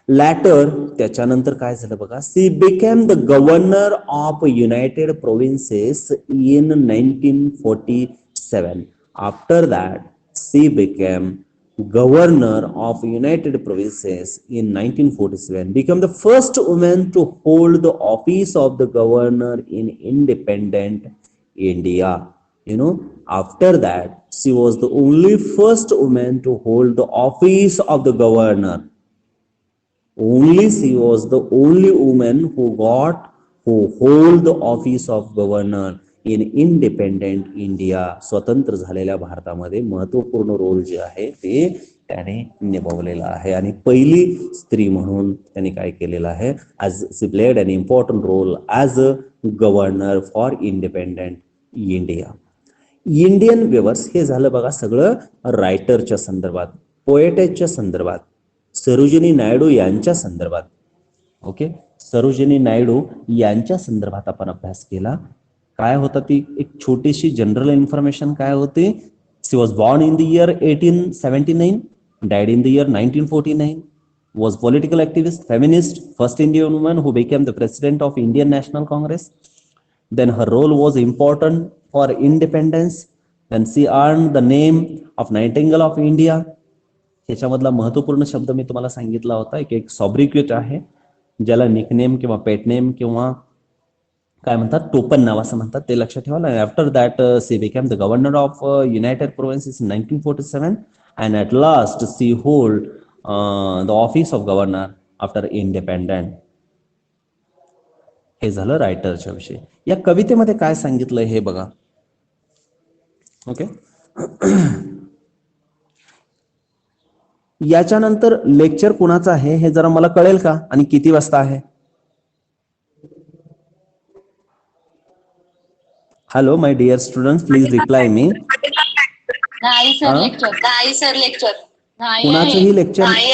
Latter त्याच्यानंतर काय झालं बघा, she became the governor of United Provinces in 1947. After that she became governor of United Provinces in 1947, became the first woman to hold the office of the governor in independent India. You know, after that she was the only first woman to hold the office of the governor. Only she was the only woman who hold the office of governor in independent India. स्वतंत्र झालेल्या भारतामध्ये महत्वपूर्ण role जे आहे ते त्याने निभावलेला आहे, आणि पहिली स्त्री म्हणून त्यांनी काय केलेलं आहे, as she played an important role as a governor for independent India. Indian weavers हे झालं बघा सगळं रायटरच्या संदर्भात, पोएटेच्या संदर्भात, सरोजिनी नायडू यांच्या संदर्भात. ओके, सरोजिनी नायडू यांच्या संदर्भात आपण अभ्यास केला. काय होता ती एक छोटीशी जनरल इन्फॉर्मेशन काय होती? She was born in the year 1879, died in the year 1949, was political activist, feminist, first Indian woman who became the president of Indian National Congress. Then her role was important for independence. Then she earned the name of nightingale of India. ह्याच्यामधला महत्वपूर्ण शब्द मी तुम्हाला सांगितला होता, एक सॉब्रिक्वेट आहे, ज्याला nickname किंवा पेटनेम किंवा काय म्हणतात टोपण नाव असं म्हणतात, ते लक्षात ठेवा. After that she became the governor of United Provinces in 1947 and at last she hold the office of governor after independent. हे झालं रायटरच्या विषयी. या कवितेमध्ये काय सांगितलंय हे बघा. ओके, याच्यानंतर लेक्चर कुणाचं आहे हे जरा मला कळेल का, आणि किती वाजता आहे? Hello, my dear students, please reply me.
नाही सर लेक्चर, नाही सर लेक्चर,
कुणाचंही लेक्चर
नाही.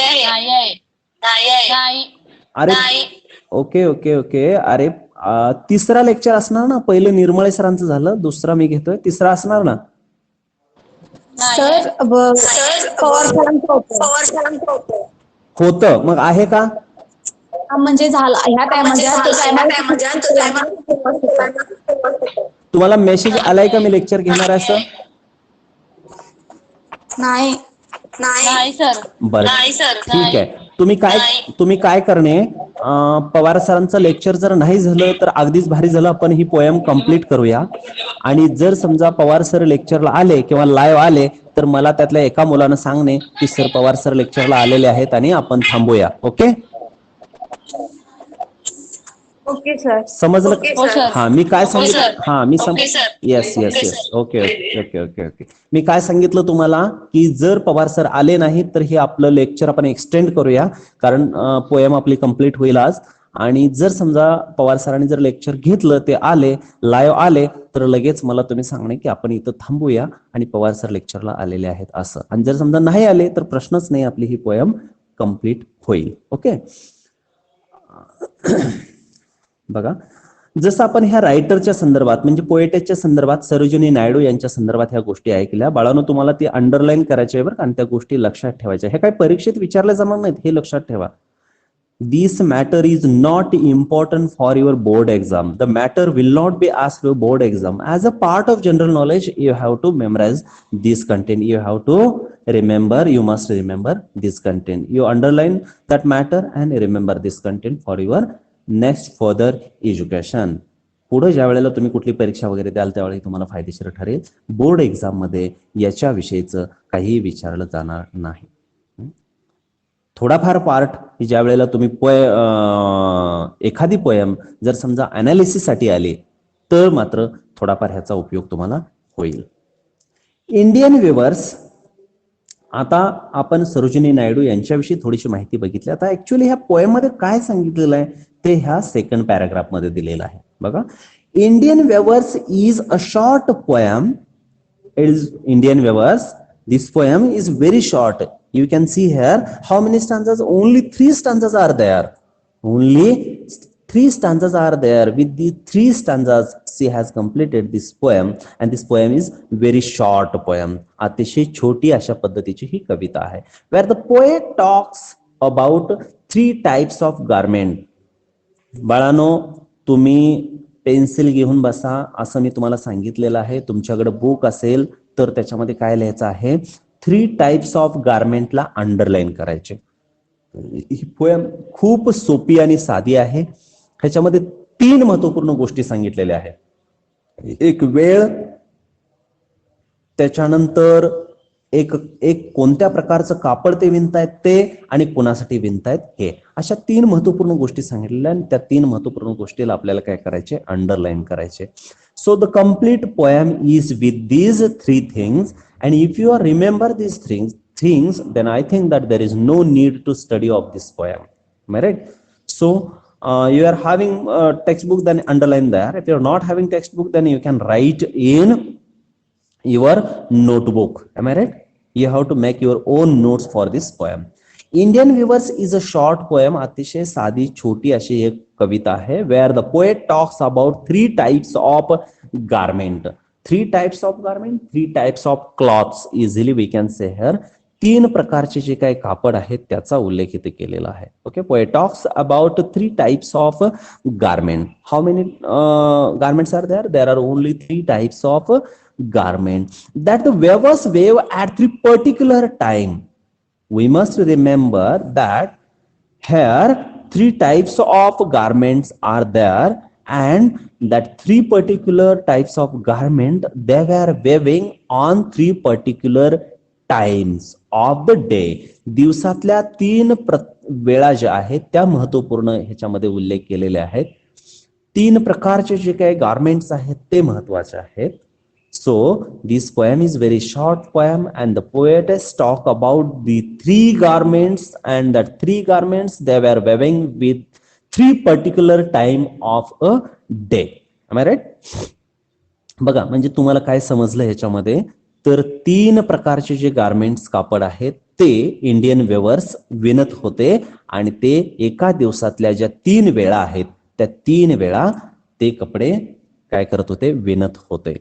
अरे ओके ओके ओके, अरे तिसरा लेक्चर असणार ना? पहिले निर्मळे सरांचं झालं, दुसरा मी घेतोय, तिसरा असणार ना?
सर
होतं, मग आहे का?
म्हणजे झाला ह्या टायमध्ये.
तुम्हाला मेसेज आलाय का मी लेक्चर घेणार आहे असं?
नाही सर.
बरं ठीक आहे. तुम्ही काय करणे, पवार सरांचं लेक्चर जर नाही झालं तर अगदीच भारी झालं, आपण ही पोएम कम्प्लीट करूया. आणि जर समजा पवार सर लेक्चरला आले किंवा लाईव्ह आले तर मला त्यातल्या एका मुलानं सांगणे की सर पवार सर लेक्चरला आलेले आहेत आणि आपण थांबूया. Okay,
okay sir.
समजलं? हा, मी काय सांगितलं? हा, मी yes yes yes, okay okay okay okay. मी काय सांगितलं तुम्हाला की जर पवार सर आले नाहीत तर हे आपलं लेक्चर आपण एक्सटेंड करूया, कारण पोएम आपली कंप्लीट होईल आज. आणि जर समजा पवार सरांनी जर लेक्चर घेतलं, ते आले, लाईव्ह आले, तर लगेच मला तुम्ही सांगणे की आपण इथं थांबूया आणि पवार सर लेक्चरला आलेले आहेत असं. आणि जर समजा नाही आले तर प्रश्नच नाही, आपली ही पोएम कंप्लीट होईल. ओके, बघा जसं आपण ह्या रायटरच्या संदर्भात म्हणजे पोएटेच्या संदर्भात सरोजिनी नायडू यांच्या संदर्भात ह्या गोष्टी ऐकल्या. बाळांनो, तुम्हाला ती अंडरलाईन करायच्या आहे बरं, आणि त्या गोष्टी लक्षात ठेवायच्या. हे काय परीक्षेत विचारले जाणार नाहीत, हे लक्षात ठेवा. This matter is not important for your board exam. The matter will not be asked for board exam. As a part of general knowledge, you have to memorize this content. You have to remember, you must remember this content. You underline that matter and remember this content for your next further education. पुढे ज्या वेळेला तुम्ही कुठली परीक्षा वगैरे द्याल त्यावेळी तुम्हाला फायदेशीर ठरेल. बोर्ड एक्झाम मध्ये याच्या विषयीचं काही विचारलं जाणार नाही. थोडाफार पार्ट ज्या वेळेला तुम्ही एखादी पोयम जर समजा अनालिसिस साठी आली तर मात्र थोडाफार ह्याचा उपयोग तुम्हाला होईल. इंडियन व्ह्यूअर्स, आता आपण सरोजिनी नायडू यांच्याविषयी थोडीशी माहिती बघितली. आता ऍक्च्युअली ह्या पोएम मध्ये काय सांगितलेलं आहे ते ह्या सेकंड पॅराग्राफ मध्ये दिलेलं आहे बघा. Indian viewers is a short poem. Indian viewers, this poem is very short. You can see here how many stanzas? Only 3 stanzas are there. Only 3 stanzas are there. With the 3 stanzas she has completed this poem, and this poem is very short poem. अतिशय छोटी अशा पद्धतीची ही कविता आहे. Where the poet talks about 3 types of garment. बाळानो, तुम्ही pencil घेऊन बसा असं मी तुम्हाला सांगितलेलं आहे. तुमच्याकडे बुक असेल तर त्याच्यामध्ये काय लिहायचं आहे, 3 टाइप्स ऑफ गारमेंटला अंडरलाईन करायचे. ही पोएम खूप सोपी आणि साधी आहे. ह्याच्यामध्ये 3 महत्वपूर्ण गोष्टी सांगितलेल्या आहेत. एक वेळ, त्याच्यानंतर एक कोणत्या प्रकारचं कापड ते विणतायत ते आणि कोणासाठी विणतायत हे, अशा 3 महत्वपूर्ण गोष्टी सांगितलेल्या आणि त्या 3 महत्वपूर्ण गोष्टीला आपल्याला काय करायचे, अंडरलाईन करायचे. So the complete poem is with these 3 things, and if you remember these things, then I think that there is no need to study of this poem. Am I right? So you are having a textbook, then underline there. If you are not having textbook, then you can write in your notebook. Am I right? You have to make your own notes for this poem. Indian Weavers is a short poem. अतिशय साधी छोटी अशी एक कविता आहे. Where the poet talks about 3 types of garment. 3 types of garment, 3 types of cloths. Easily we can say here. 3 प्रकारचे जे काही कापड आहेत त्याचा उल्लेख इथे केलेला आहे. Okay, poet talks about 3 types of garment. How many garments are there? There are only 3 types of garment that the weavers weave at 3 particular time. We must remember that here 3 types of garments are there, and that 3 particular types of garment they were weaving on 3 particular times of the day. दिवसातल्या 3 वेळा ज्या आहेत त्या महत्वपूर्ण ह्याच्यामध्ये उल्लेख केलेले आहेत. 3 प्रकारचे जे काही गारमेंट्स आहेत ते महत्वाचे आहेत. So this poem is very short poem, and the poetess talk about the 3 garments, and that 3 garments they were weaving with 3 particular time of a day. Am I right? बघा, म्हणजे तुम्हाला काय समजलं ह्याच्यामध्ये, तर 3 प्रकारचे जे गारमेंट्स कापड आहेत ते इंडियन वेवर्स विणत होते आणि ते एका दिवसातल्या ज्या 3 वेळा आहेत त्या 3 वेळा ते कपडे काय करत होते, विणत होते.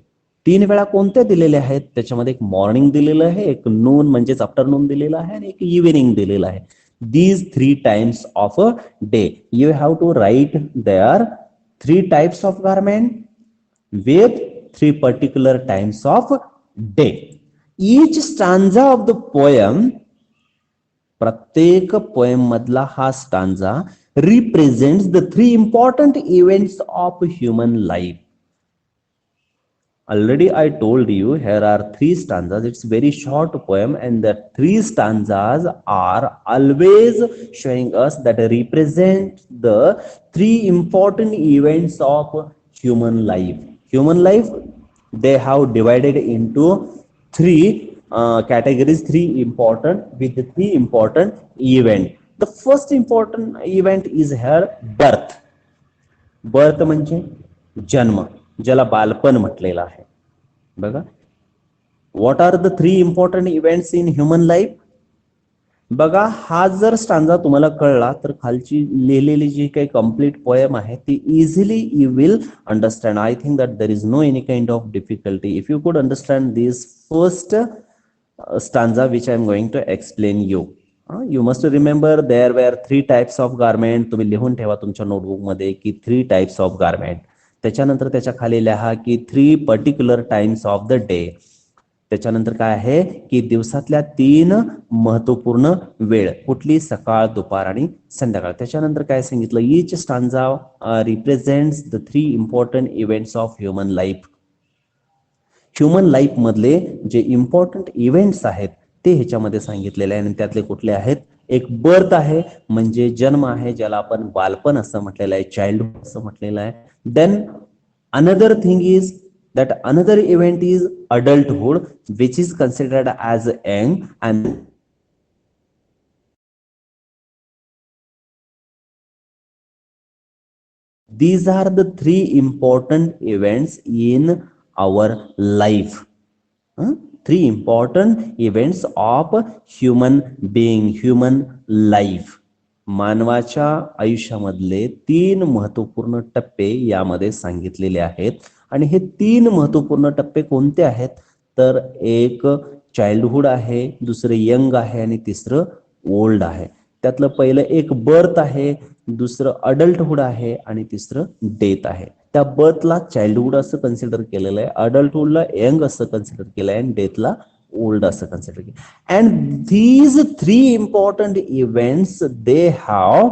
3 वेळा कोणत्या दिलेल्या आहेत, त्याच्यामध्ये एक मॉर्निंग दिलेलं आहे, एक नून म्हणजेच आफ्टरनून दिलेलं आहे आणि एक इव्हिनिंग दिलेलं आहे. These 3 times of a day. You have to write there 3 types of garment with 3 particular times of day. Each stanza of the poem, प्रत्येक पोएम मधला हा stanza represents the 3 important events of human life. Already I told you here are 3 stanzas. It's very short poem, and the 3 stanzas are always showing us that represent the 3 important events of human life. Human life, they have divided into 3 categories, 3 important with the 3 important event. The first important event is here birth. Birth म्हणजे जन्म, ज्याला बालपण म्हटलेलं आहे. बघा, what are the 3 important events in human life. बघा, हा जर स्टांजा तुम्हाला कळला तर खालची लिहिलेली जी काही कंप्लीट पोएम आहे ती easily you will understand. I think that there is no any kind of difficulty if you could understand this first stanza which I am going to explain you. You must remember there were 3 types of garment. तुम्ही लिहून ठेवा तुमच्या notebook मध्ये की 3 types of garment. त्याच्यानंतर त्याच्या खाली लिहा की 3 particular times of the day. त्याच्यानंतर काय आहे की दिवसातल्या 3 महत्वपूर्ण वेळ कुठली, सकाळ, दुपार आणि संध्याकाळ. त्याच्यानंतर काय सांगितलं, each stanza represents the 3 important events of human life. Human life मधले जे इम्पॉर्टंट इव्हेंट्स आहेत ते ह्याच्यामध्ये सांगितलेले आहे आणि त्यातले कुठले आहेत, एक बर्थ आहे म्हणजे जन्म आहे, ज्याला आपण बालपण असं म्हटलेलं आहे, चाइल्डहुड असं म्हटलेलं आहे. Then another thing is that another event is adulthood, which is considered as young, and these are the 3 important events in our life. 3 important events of human being, human life. मानवाच्या आयुष्यामधले 3 महत्वपूर्ण टप्पे यामध्ये सांगितलेले आहेत आणि हे 3 महत्वपूर्ण टप्पे कोणते आहेत, तर एक चाइल्डहुड आहे, दुसरं यंग आहे आणि तिसरं ओल्ड आहे. त्यातलं पहिलं एक बर्थ आहे, दुसरं अडल्टहुड आहे आणि तिसरं डेथ आहे. त्या बर्थला चाइल्डहुड असं कन्सिडर केलेलं आहे, अडल्टहुडला यंग असं कन्सिडर केलं आहे आणि डेथला ओल्ड असं कन्सिडर केलं. And these 3 important events they have,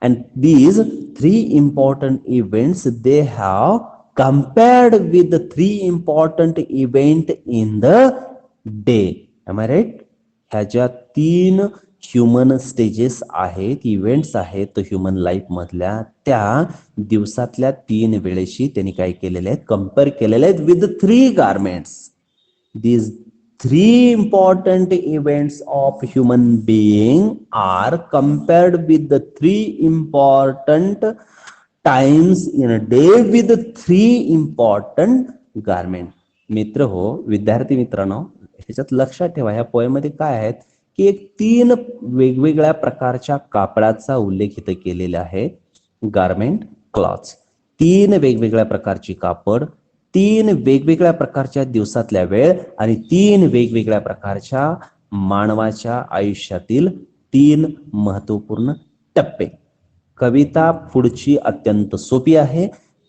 and these 3 important events they have compared with the 3 important event in the day. Am I right? ह्या ज्या 3 ह्युमन स्टेजेस आहेत, इव्हेंट्स आहेत ह्युमन लाईफ मधल्या, त्या दिवसातल्या 3 वेळेशी त्यांनी काय केलेले आहेत, कम्पेअर केलेले आहेत with 3 garments. These 3 important events of human being are compared with the 3 important times in a day with the 3 important garment. मित्र हो, विद्यार्थी मित्रांनो, ह्याच्यात लक्षात ठेवा, ह्या पोएमध्ये काय आहेत की एक 3 वेगवेगळ्या प्रकारच्या कापडाचा उल्लेख इथे केलेला आहे. गारमेंट, क्लॉथ्स, 3 वेगवेगळ्या प्रकारची कापड, 3 वेगवेगळ्या प्रकारच्या दिवसातल्या वेळ आणि 3 वेगवेगळ्या प्रकारच्या मानवाच्या आयुष्यातील 3 महत्वपूर्ण टप्पे. कविता पुढची अत्यंत सोपी आहे,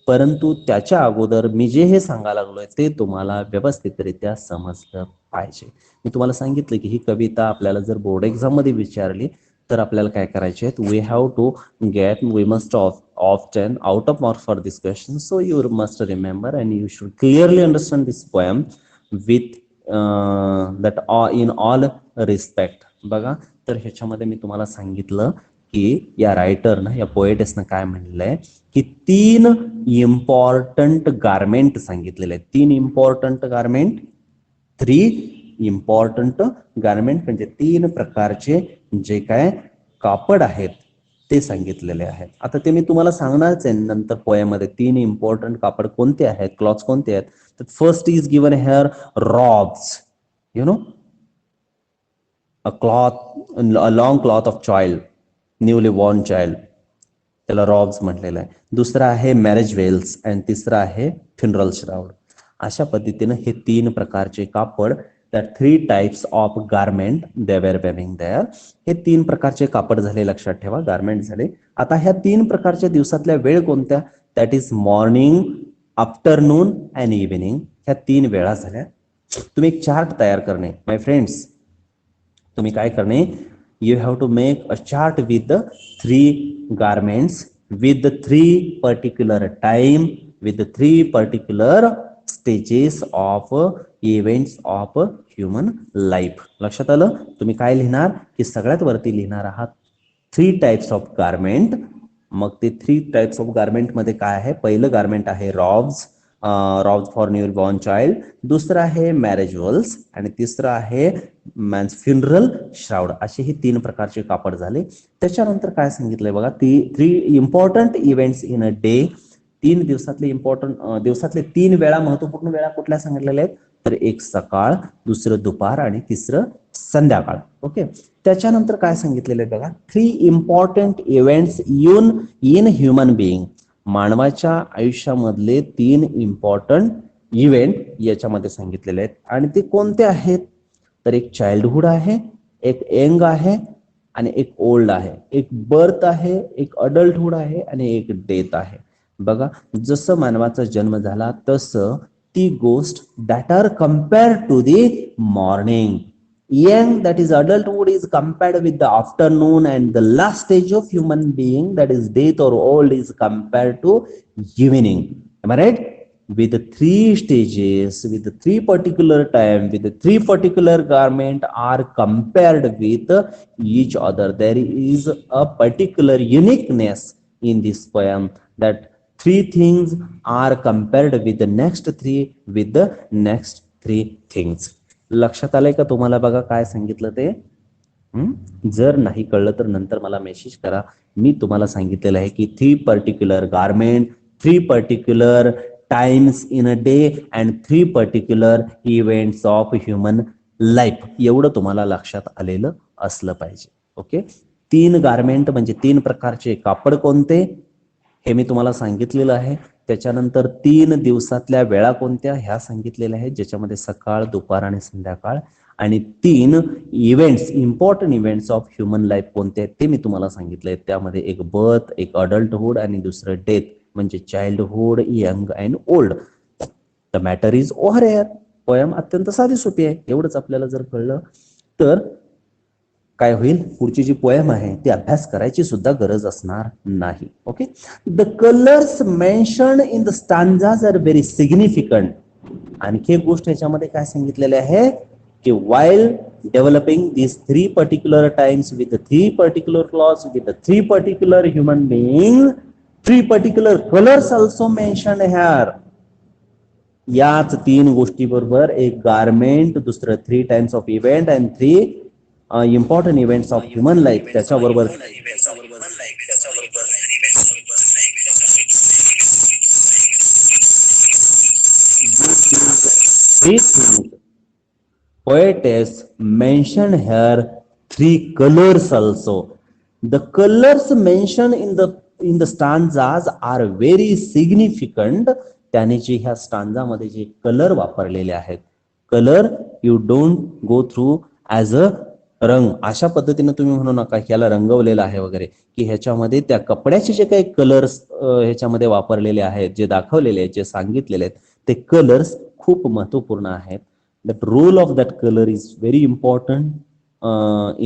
परंतु त्याच्या अगोदर मी जे हे सांगायला लागलोय ते तुम्हाला व्यवस्थितरित्या समजलं पाहिजे. मी तुम्हाला सांगितलं की ही कविता आपल्याला जर बोर्ड एक्झाम मध्ये विचारली तर आपल्याला काय करायचे आहेत, we have to get, we must often out of marks for this question, so you must remember and you should clearly understand this poem with that in all respect. बघा, तर ह्याच्यामध्ये मी तुम्हाला सांगितलं की या रायटरनं, या पोएटेसनं काय म्हणलंय की 3 इम्पॉर्टंट गारमेंट सांगितलेले आहेत. 3 इम्पॉर्टंट गारमेंट, 3 इम्पॉर्टंट गारमेंट म्हणजे 3 प्रकारचे जे काय कापड आहेत ते सांगितलेले आहेत. आता ते मी तुम्हाला सांगणारच आहे नंतर पोएमध्ये 3 इम्पॉर्टंट कापड कोणते आहेत, क्लॉथ्स कोणते आहेत. तर first is given hair robes, you know, a cloth, a long cloth of child, newly born child, त्याला रॉब्स म्हटलेलं आहे. दुसरा आहे मॅरेज वेल्स आणि तिसरा आहे फ्युनरल श्राउड. अशा पद्धतीनं हे 3 प्रकारचे कापड, त्या 3 टाइप्स ऑफ गारमेंट दे वर वेअरिंग देअर. हे 3 प्रकारचे कापड झाले, लक्षात ठेवा, गारमेंट झाले. आता ह्या 3 प्रकारच्या दिवसातल्या वेळ कोणत्या, that is morning, afternoon and evening. ह्या 3 वेळा झाल्या. तुम्ही एक चार्ट तयार करणे, माय फ्रेंड्स, तुम्ही काय करणे, you have to make a chart with the 3 garments, with the 3 particular time, with the 3 particular stages of events of human life. लक्षात आलं? तुम्ही काय लिहिणार की सगळ्यात वरती लिहिणार आहात 3 टाइप्स ऑफ गारमेंट. मग ते 3 टाइप्स ऑफ गारमेंट मध्ये काय आहे, पहिलं गारमेंट आहे robes, robes for new born child, दुसरं आहे मॅरेज वेल्स आणि तिसरं आहे मॅन्स फ्युनरल श्राउड. असे हे 3 प्रकारचे कापड झाले. त्याच्यानंतर काय सांगितलंय बघा, 3 important events in a day. 3 दिवसातले इम्पॉर्टंट, दिवसातले 3 वेळा, महत्वपूर्ण वेळा कुठल्या सांगितलेल्या आहेत, तर एक सकाळ, दुसरं दुपार आणि तिसरं संध्याकाळ. ओके. त्याच्यानंतर काय सांगितलेलं आहे बघा, 3 important events in human being. मानवाच्या आयुष्यामधले 3 इम्पॉर्टंट इव्हेंट याच्यामध्ये सांगितलेले आहेत आणि ते कोणते आहेत, तर एक चाइल्डहुड आहे, एक यंग आहे आणि एक ओल्ड आहे. एक बर्थ आहे, एक अडल्टहुड आहे आणि एक डेथ आहे. बघा, जसं मानवाचा जन्म झाला तसं ती गोष्ट that are compared to the morning. Young, that is adulthood, is compared with the afternoon, and the last stage of human being, that is death or old, is compared to evening. Am I right? With the three stages, with the three particular time, with the three particular garment are compared with each other. There is a particular uniqueness in this poem, that three things are compared with the next three, with the next three things. लक्षात आलंय का तुम्हाला? बघा काय सांगितलं ते. जर नाही कळलं तर नंतर मला मेसेज करा. मी तुम्हाला सांगितलेलं आहे की three particular garment, three particular times in a day and three particular events of human life, एवढं तुम्हाला लक्षात आलेलं असलं पाहिजे. ओके. 3 गारमेंट म्हणजे 3 प्रकारचे कापड कोणते हे मी तुम्हाला सांगितलेलं आहे. त्याच्यानंतर 3 दिवसातल्या वेळा कोणत्या ह्या सांगितलेल्या आहेत, ज्याच्यामध्ये सकाळ, दुपार आणि संध्याकाळ. आणि 3 events, important events of human life कोणते आहेत ते मी तुम्हाला सांगितलंय. त्यामध्ये एक बर्थ, एक अडल्टहुड आणि दुसरं डेथ, म्हणजे childhood, young and old. The matter is over here. Poem अत्यंत साधी सोपी आहे. एवढंच आपल्याला जर कळलं तर काय होईल, पुढची जी पोयम आहे ती अभ्यास करायची सुद्धा गरज असणार नाही. Okay. The colours mention in the stanzas are very significant. आणखी एक गोष्ट याच्यामध्ये काय सांगितलेले आहे की while developing these 3 particular times with the 3 particular clause, with the 3 particular human beings, 3 particular colors also mentioned here. याच 3 गोष्टी बरोबर एक गारमेंट, दुसरं 3 times of event and 3 important events of human life, त्याच्याबरोबर poetess mentioned here 3 colors also. The colors mentioned in the stanzas are very significant. त्याने जे ह्या stanza मध्ये जे कलर वापरलेले आहेत, colour you don't go through as a रंग. अशा पद्धतीने तुम्ही म्हणू नका की ह्याला रंगवलेलं आहे वगैरे, की ह्याच्यामध्ये त्या कपड्याचे जे काही कलर्स ह्याच्यामध्ये वापरलेले आहेत, जे दाखवलेले आहेत, जे सांगितलेले आहेत, ते कलर्स खूप महत्वपूर्ण आहेत. That role of that color is very important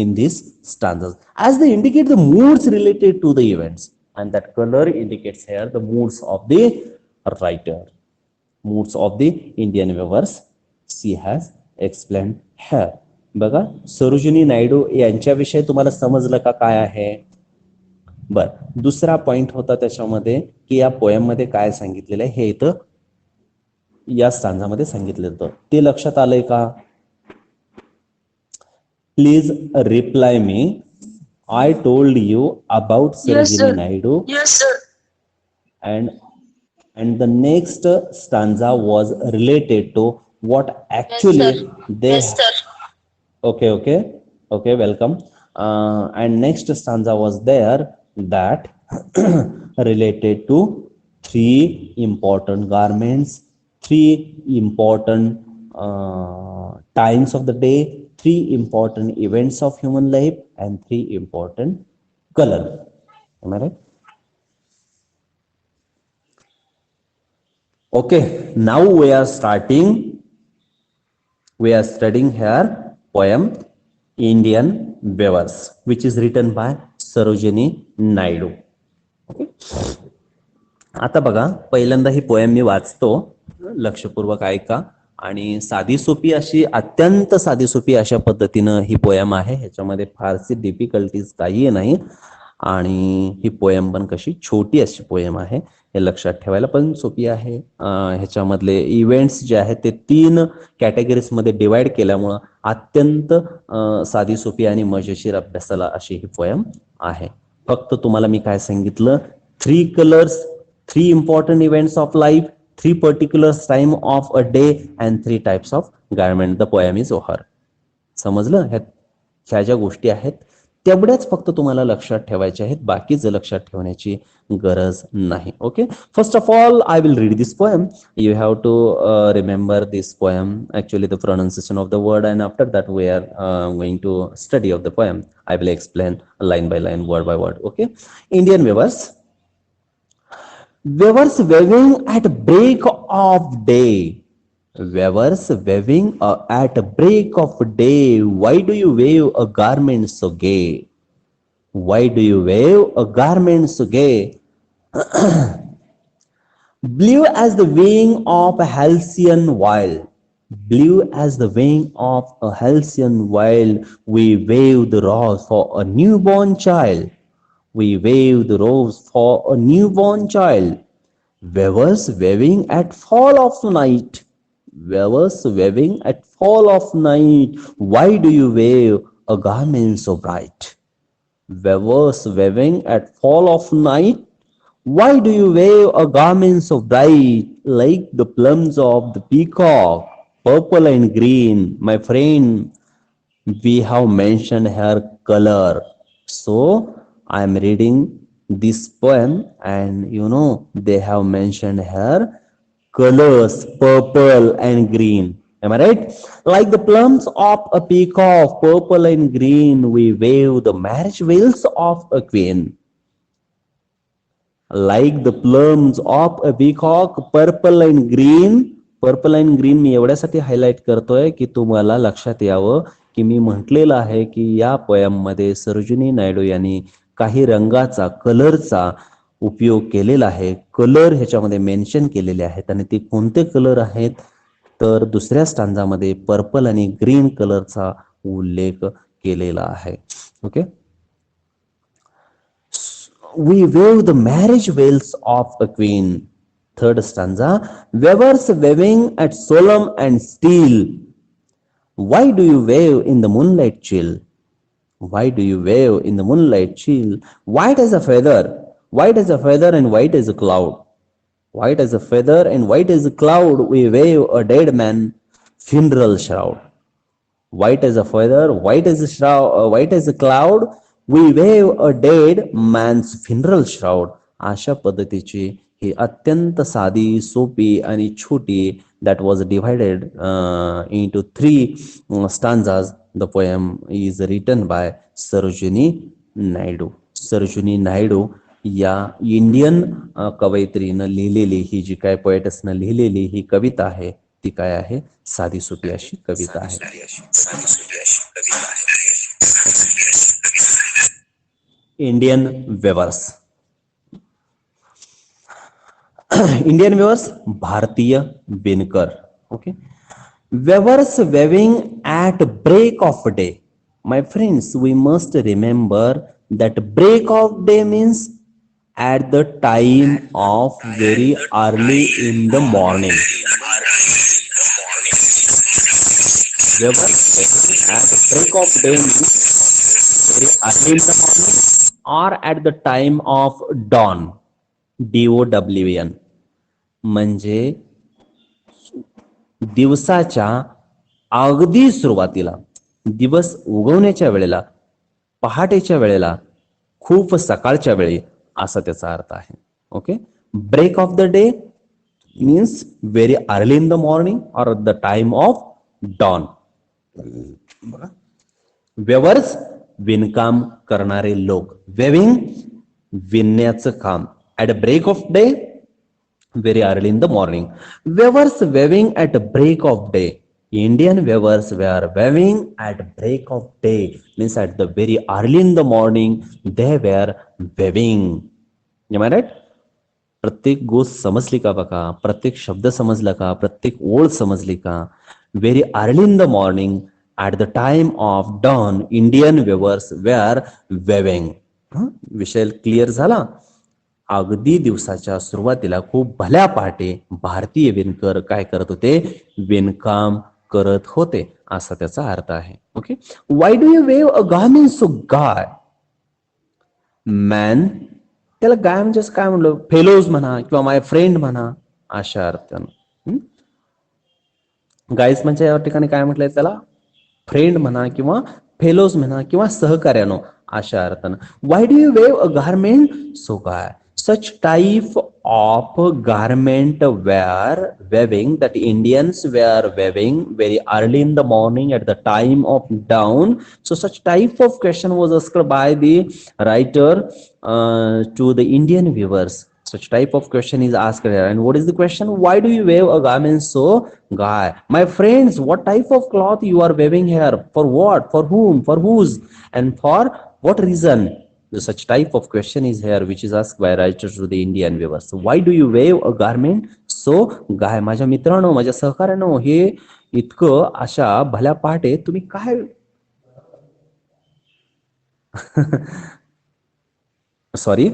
in these stanzas, as they indicate the moods related to the events, and that color indicates here the moods of the writer, moods of the Indian weavers. She has explained here. बघा, सरोजिनी नायडू यांच्याविषयी तुम्हाला समजलं का काय आहे? बर, दुसरा point होता त्याच्यामध्ये की या पोएम मध्ये काय सांगितलेलं आहे हे इथं या स्टांजामध्ये सांगितलं होतं, ते लक्षात आलंय का? Please reply me. I told you about Sarojini Naidu.
Yes, sir.
And the next stanza was related to what actually they.
Yes, sir.
Okay, welcome. And next stanza was there that related to 3 important garments, 3 important times of the day, 3 important events of human life, and 3 important color. Am I right? Okay, now we are studying here poem Indian Weavers, which is written by Sarojini Naidu. Okay. आता बघा, पहिल्यांदा ही poem मी वाचतो, लक्षपूर्वक ऐका. आणि साधी सोपी अशी, अत्यंत साधी सोपी अशा पद्धतीनं ही पोएम आहे. ह्याच्यामध्ये फारशी डिफिकल्टीज काही नाही. आणि ही पोएम पण कशी छोटी अशी पोएम आहे हे लक्षात ठेवायला पण सोपी आहे. ह्याच्यामधले इव्हेंट्स जे आहेत ते 3 कॅटेगरीज मध्ये डिवाइड केल्यामुळं अत्यंत साधी सोपी आणि मजेशीर अभ्यासाला अशी ही पोएम आहे. फक्त तुम्हाला मी काय सांगितलं, 3 colours, 3 important events of life, 3 particular time of a day and 3 types of garment. The poem is over. समजलं? ह्या ज्या गोष्टी आहेत तेवढ्याच फक्त तुम्हाला लक्षात ठेवायच्या आहेत, बाकीच लक्षात ठेवण्याची गरज नाही. Okay. First of all I will read this poem. You have to remember this poem, actually the pronunciation of the word, and after that we are going to study of the poem. I will explain line by line, word by word. Okay. Indian weavers. Weavers weaving at break of day Weavers weaving at break of day. Why do you weave a garment so gay? Why do you weave a garment so gay? Blue as the wing of a halcyon wild. Blue as the wing of a halcyon wild. We wave the rose for a newborn child. We wave the rose for a newborn child. Weavers waving at fall of night. Weavers waving at fall of night. Why do you wave a garment so bright? Weavers waving at fall of night. Why do you wave a garment so bright, like the plumes of the peacock, purple and green? My friend, we have mentioned her color. So I am reading this poem, and they have mentioned her colors, purple and green. Am I right? Like the plums of a peacock, purple and green, we wave the marriage veils of a queen. Like the plums of a peacock, purple and green. Purple and green मी एवढ्यासाठी highlight करतोय की तुम्हाला लक्षात यावं की मी म्हटलेलं आहे की या पोयम मध्ये सरोजिनी नायडू यांनी काही रंगाचा कलरचा उपयोग केलेला आहे. कलर ह्याच्यामध्ये मेन्शन केलेले आहेत आणि ते कोणते कलर आहेत तर दुसऱ्या स्टांजामध्ये पर्पल आणि ग्रीन कलरचा उल्लेख केलेला आहे. Okay. We wave the marriage veils of a queen. Third stanza. Weavers weaving at solemn and steel. Why do you wave in the moonlight chill? Why do you wave in the moonlight chill? White as a feather. White as a feather and white as a cloud. White as a feather and white as a cloud. We wave a dead man funeral shroud. White as a feather, white as a shroud, white as a cloud. We wave a dead man's funeral shroud. अशा पद्धतीची ही अत्यंत साधी सोपी आणि छोटी that was divided into 3 stanzas. The poem is written by Sarojini Naidu. Sarojini Naidu या Indian कवयित्रीनं लिहिलेली ही जी काय पोएटसनं लिहिलेली ही कविता आहे ती काय आहे साधी सोपी अशी कविता आहे. Indian weavers. इंडियन वेवर्स भारतीय विणकर. Okay. Weavers weaving at break of day. My friends, we must remember that break of day means at the time of very early in the morning. At the break of day means very early in the morning or at the time of dawn. DOWN म्हणजे दिवसाच्या अगदी सुरुवातीला, दिवस उगवण्याच्या वेळेला, पहाटेच्या वेळेला, खूप सकाळच्या वेळी असा त्याचा अर्थ आहे. Okay. Break of the day means very early in the morning or the time of dawn. Weavers विणकाम करणारे लोक. वेविंग विणण्याचं काम. At break of day very early in the morning. Weavers weaving at break of day. Indian weavers were weaving at break of day means at the very early in the morning they were weaving. Am I right? प्रत्येक गोष्ट समजली का बघा, प्रत्येक शब्द समजला का, प्रत्येक ओळ समजली का. Very early in the morning at the time of dawn Indian weavers were weaving. विषय क्लिअर झाला. अगदी दिवसाच्या सुरुवातीला खूप भल्या पहाटे भारतीय विणकर काय करत होते, विणकाम करत होते असा त्याचा अर्थ आहे. Okay. Y do you weave a garment so guy. Man, त्याला गाय म्हणजे काय म्हणलं, फेलोज म्हणा किंवा माय फ्रेंड म्हणा अशा अर्थानं. गायस म्हणजे या ठिकाणी काय म्हटलंय त्याला, फ्रेंड म्हणा किंवा फेलोज म्हणा किंवा सहकार्यानो अशा अर्थानं. Y do you weave a garment so guy. Such type of garment were weaving that Indians were weaving very early in the morning at the time of dawn. So such type of question was asked by the writer to the Indian weavers. Such type of question is asked here. And what is the question? Why do you weave a garment so? Guy, my friends, what type of cloth you are weaving here? For what? For whom? For whose? And for what reason? Such type of question is here, which is asked by writers to the Indian viewers. So why do you weave a garment so? Guy, माझ्या मित्रांनो, माझ्या सहकार्यानो, हे इतकं अशा भल्या पहाटे तुम्ही काय sorry.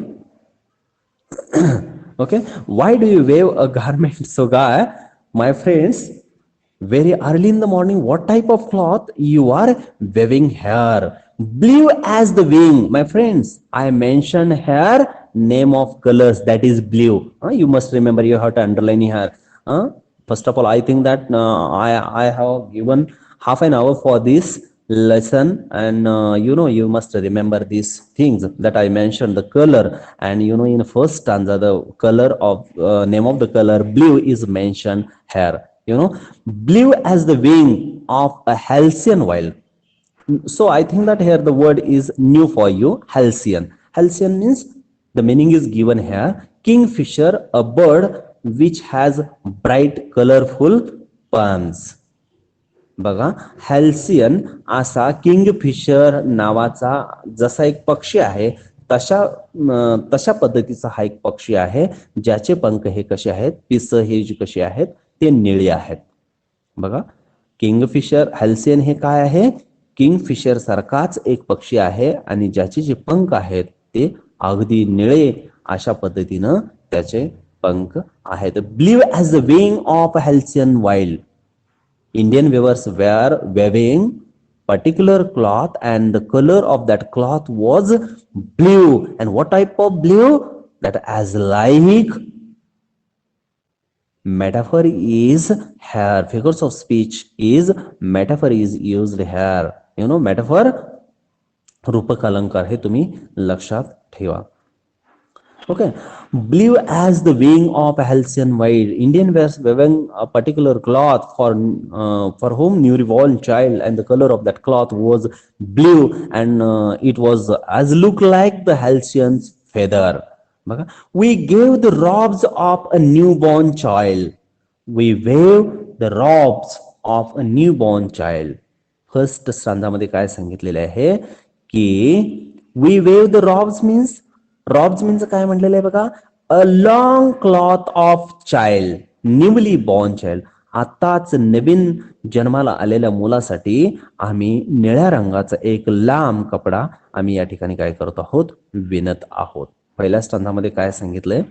Okay, why do you weave a garment? So guy, my friends, very early in the morning, what type of cloth you are weaving here? Blue as the wing. My friends, I mentioned here name of colors, that is blue. You must remember, you have to underline here. First of all, I think that I have given half an hour for this lesson, and you must remember these things that I mentioned, the color, and in the first stanza the color of name of the color blue is mentioned here. Blue as the wing of a halcyon wild. So I think that here the word is new for you. Halcyon. Halcyon means, the meaning is given here, kingfisher, a bird which has bright colorful palms. बघा, हॅल्सियन असा Kingfisher नावाचा जसा एक पक्षी आहे, तशा पद्धतीचा हा एक पक्षी आहे, ज्याचे पंख हे कसे आहेत, पिस हे जे कसे आहेत ते निळे आहेत. बघा, किंगफिशर, हॅल्सियन हे काय आहे, किंगफिशर सारखाच एक पक्षी आहे आणि ज्याचे जे पंख आहेत ते अगदी निळे अशा पद्धतीनं त्याचे पंख आहेत. Blue as the wing of halcyon wild. Indian weavers were weaving particular cloth and the color of that cloth was blue. And what type of blue? That as like metaphor is here. Figures of speech is metaphor is used here. Metaphor, रूपक अलंकार हे तुम्ही लक्षात ठेवा. Okay, blue as the wing of a halcyon wild. Indian wears weaving a particular cloth for whom newborn child, and the color of that cloth was blue, and it was as look like the halcyon's feather. We gave the robes of a newborn child. We wave the robes of a newborn child. First stanza मध्ये काय सांगितलेले आहे की we wave the robes means, robes means काय म्हटलेलं आहे बघा, a long cloth of child, newly born child. आताच नवीन जन्माला आलेल्या मुलासाठी आम्ही निळ्या रंगाचा एक लांब कपडा आम्ही या ठिकाणी काय करत आहोत, विणत आहोत. पहिल्या स्टंदामध्ये काय सांगितलंय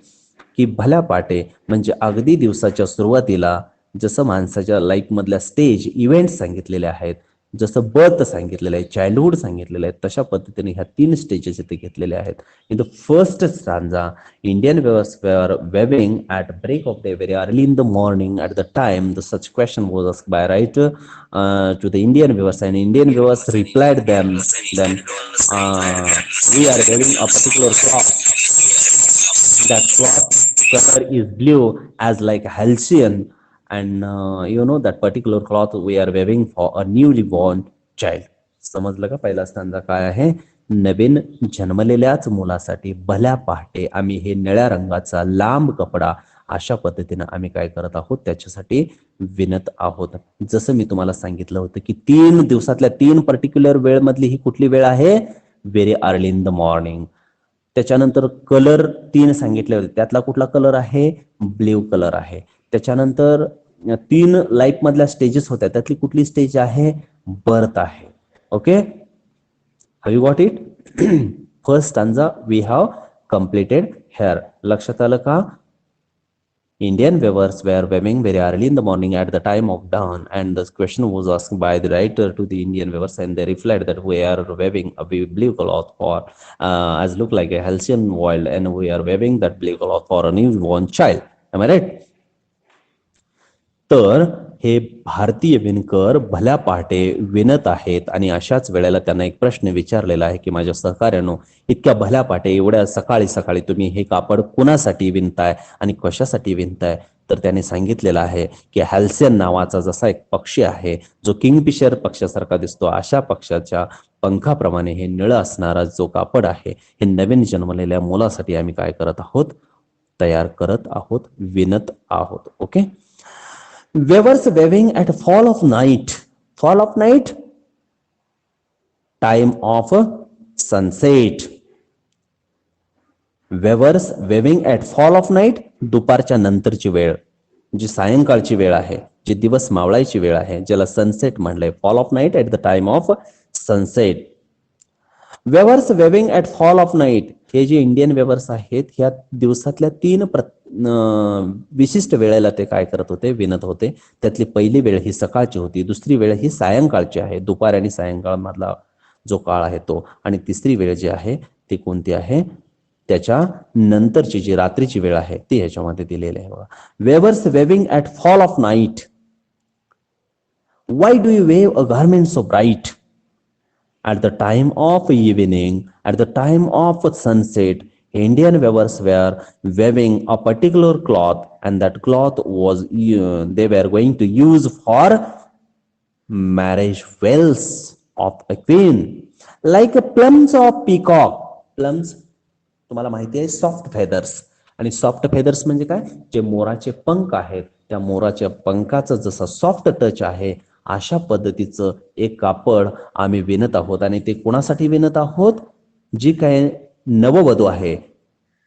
की भल्या पाटे म्हणजे अगदी दिवसाच्या सुरुवातीला जसं माणसाच्या लाईफ मधल्या स्टेज इव्हेंट सांगितलेले आहेत, जसं बर्थ सांगितलेलं आहे, चाइल्डहुड सांगितलेलं आहे, तशा पद्धतीने ह्या 3 स्टेजेस इथे घेतलेले आहेत. In the first stanza, Indian weavers were weaving at break of day, very early in the morning. At the time, the such question was asked by writer to the Indian weavers, and Indian weavers replied them, then we are weaving a particular cloth. That cloth color is blue as like halcyon. And that particular cloth we are weaving for a newly born child. समजलं का? पहिला stanza काय आहे, नवीन जन्मलेल्याच मुलासाठी भल्या पहाटे आम्ही हे निळ्या रंगाचा लांब कपडा अशा पद्धतीने आम्ही काय करत आहोत, त्याच्यासाठी विणत आहोत. जसं मी तुम्हाला सांगितलं होतं की 3 दिवसातल्या 3 पर्टिक्युलर वेळ मधली ही कुठली वेळ आहे, very early in the morning. त्याच्यानंतर कलर 3 सांगितले होते, त्यातला कुठला कलर आहे, ब्ल्यू कलर आहे. त्याच्यानंतर 3 लाईफ मधल्या स्टेजेस होत्या, त्यातली कुठली स्टेज आहे, बर्थ आहे. Okay, have you got it? First stanza we have completed here. लक्षात आलं का? Indian weavers were weaving very early in the morning at the time of dawn, and the question was asked by the writer to the Indian weavers, and they replied that we are weaving a blue cloth for as look like a halcyon wild, and we are weaving that blue cloth for a newborn child. Am I right? तर हे भारतीय विणकर भल्या पहाटे विणत आहेत आणि अशाच वेळेला त्यांना एक प्रश्न विचारलेला आहे की माझ्या सहकार्यानो, इतक्या भल्या पहाटे एवढ्या सकाळी सकाळी तुम्ही हे कापड कुणासाठी विणताय आणि कशासाठी विणताय? तर त्याने सांगितलेलं आहे की हॅल्सियन नावाचा जसा एक पक्षी आहे जो किंगफिशर पक्षासारखा दिसतो, अशा पक्षाच्या पंखाप्रमाणे हे निळं असणारा जो कापड आहे, हे नवीन जन्मलेल्या मुलासाठी आम्ही काय करत आहोत, तयार करत आहोत, विणत आहोत. Okay. Weavers weaving at fall of night. Fall of night, time of sunset. Weavers weaving at fall of night, दुपारच्या नंतरची वेळ, जी सायंकाळची वेळ आहे, जी दिवस मावळायची वेळ आहे, ज्याला सनसेट म्हणलंय. Fall of night at the time of sunset. Weavers weaving at fall of night, हे जे इंडियन वेवर्स आहेत, ह्या दिवसातल्या 3 विशिष्ट वेळेला ते काय करत होते, विणत होते. त्यातली पहिली वेळ ही सकाळची होती, दुसरी वेळ ही सायंकाळची आहे, दुपार आणि सायंकाळ मधला जो काळ आहे तो, आणि तिसरी वेळ जी आहे ती कोणती आहे, त्याच्या नंतरची जी रात्रीची वेळ आहे ती ह्याच्यामध्ये दिलेली आहे बघा. Weavers weaving at fall of night. Why do you weave a garment so bright? At the time of evening, at the time of sunset, Indian weavers were weaving a particular cloth, and that cloth was they were going to use for marriage veils of a queen, like plumes of peacock. Plumes तुम्हाला माहिती आहे, soft feathers. आणि soft feathers म्हणजे काय, जे मोराचे पंख आहेत, त्या मोराच्या पंखाचं जसं सॉफ्ट टच आहे, अशा पद्धतीचं एक कापड आम्ही विणत आहोत. आणि ते कोणासाठी विणत आहोत? जी काय नववधू आहे,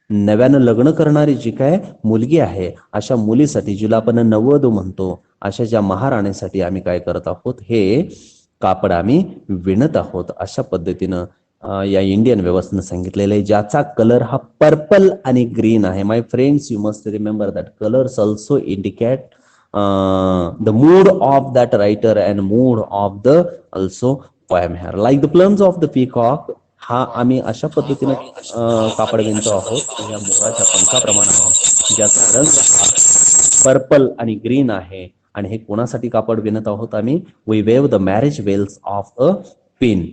नव्यानं लग्न करणारी जी काय मुलगी आहे, अशा मुलीसाठी, जिला आपण नववधू म्हणतो, अशा ज्या महाराणीसाठी आम्ही काय करत आहोत, हे कापड आम्ही विणत आहोत. अशा पद्धतीनं या इंडियन वेवर्सनं सांगितलेलं आहे, ज्याचा कलर हा पर्पल आणि ग्रीन आहे. My friends, you must remember that colours also indicate the mood of that writer and mood of the also poem here. Like the plumes of the peacock, हा आम्ही अशा पद्धतीने कापड विणतो आहोत, या मोराच्या पंखाप्रमाणे आहे, ज्याचा रंग हा पर्पल आणि ग्रीन आहे. आणि हे कोणासाठी कापड विणत आहोत आम्ही? We weave the marriage veils of a queen.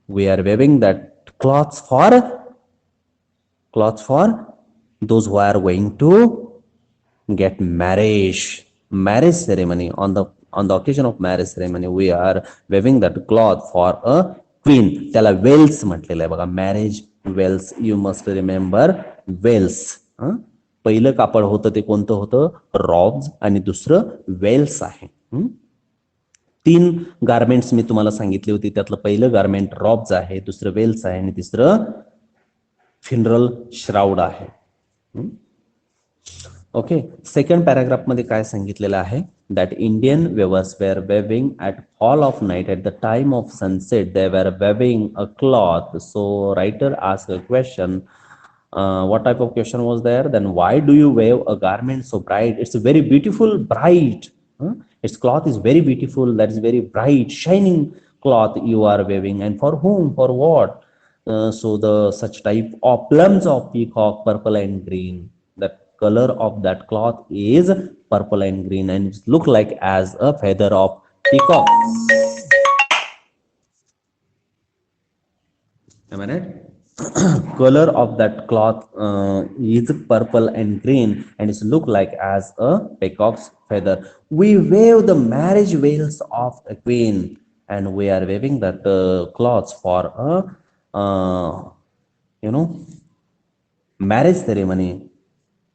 We are weaving that clothes for those who are going to get marriage ceremony. On the occasion of marriage ceremony, we are weaving that cloth for a queen. त्याला veils म्हटलेलं आहे बघा, marriage veils. You must remember veils. पहिलं कापड होतं ते कोणतं होतं? रॉब्स. आणि दुसरं वेल्स आहे. 3 गारमेंट्स मी तुम्हाला सांगितली होती, त्यातलं पहिलं गारमेंट रॉब्स आहे, दुसरं वेल्स आहे, आणि तिसरं फिनरल श्राउड आहे. ओके. सेकंड पॅराग्राफ मध्ये काय सांगितलेलं आहे? That Indian weavers were weaving at fall of night, at the time of sunset they were weaving a cloth. So writer ask a question. What type of question was there? Then why do you weave a garment so bright? It's very beautiful, bright. Its cloth is very beautiful. That is very bright, shining cloth you are weaving. And for whom? For what? So the such type of plumes of peacock, purple and green. That color of that cloth is purple and green, and it look like as a feather of peacock. Am I right? Color of that cloth is purple and green, and it look like as a peacock's feather. We wave the marriage veils of a queen, and we are waving that cloths for a marriage ceremony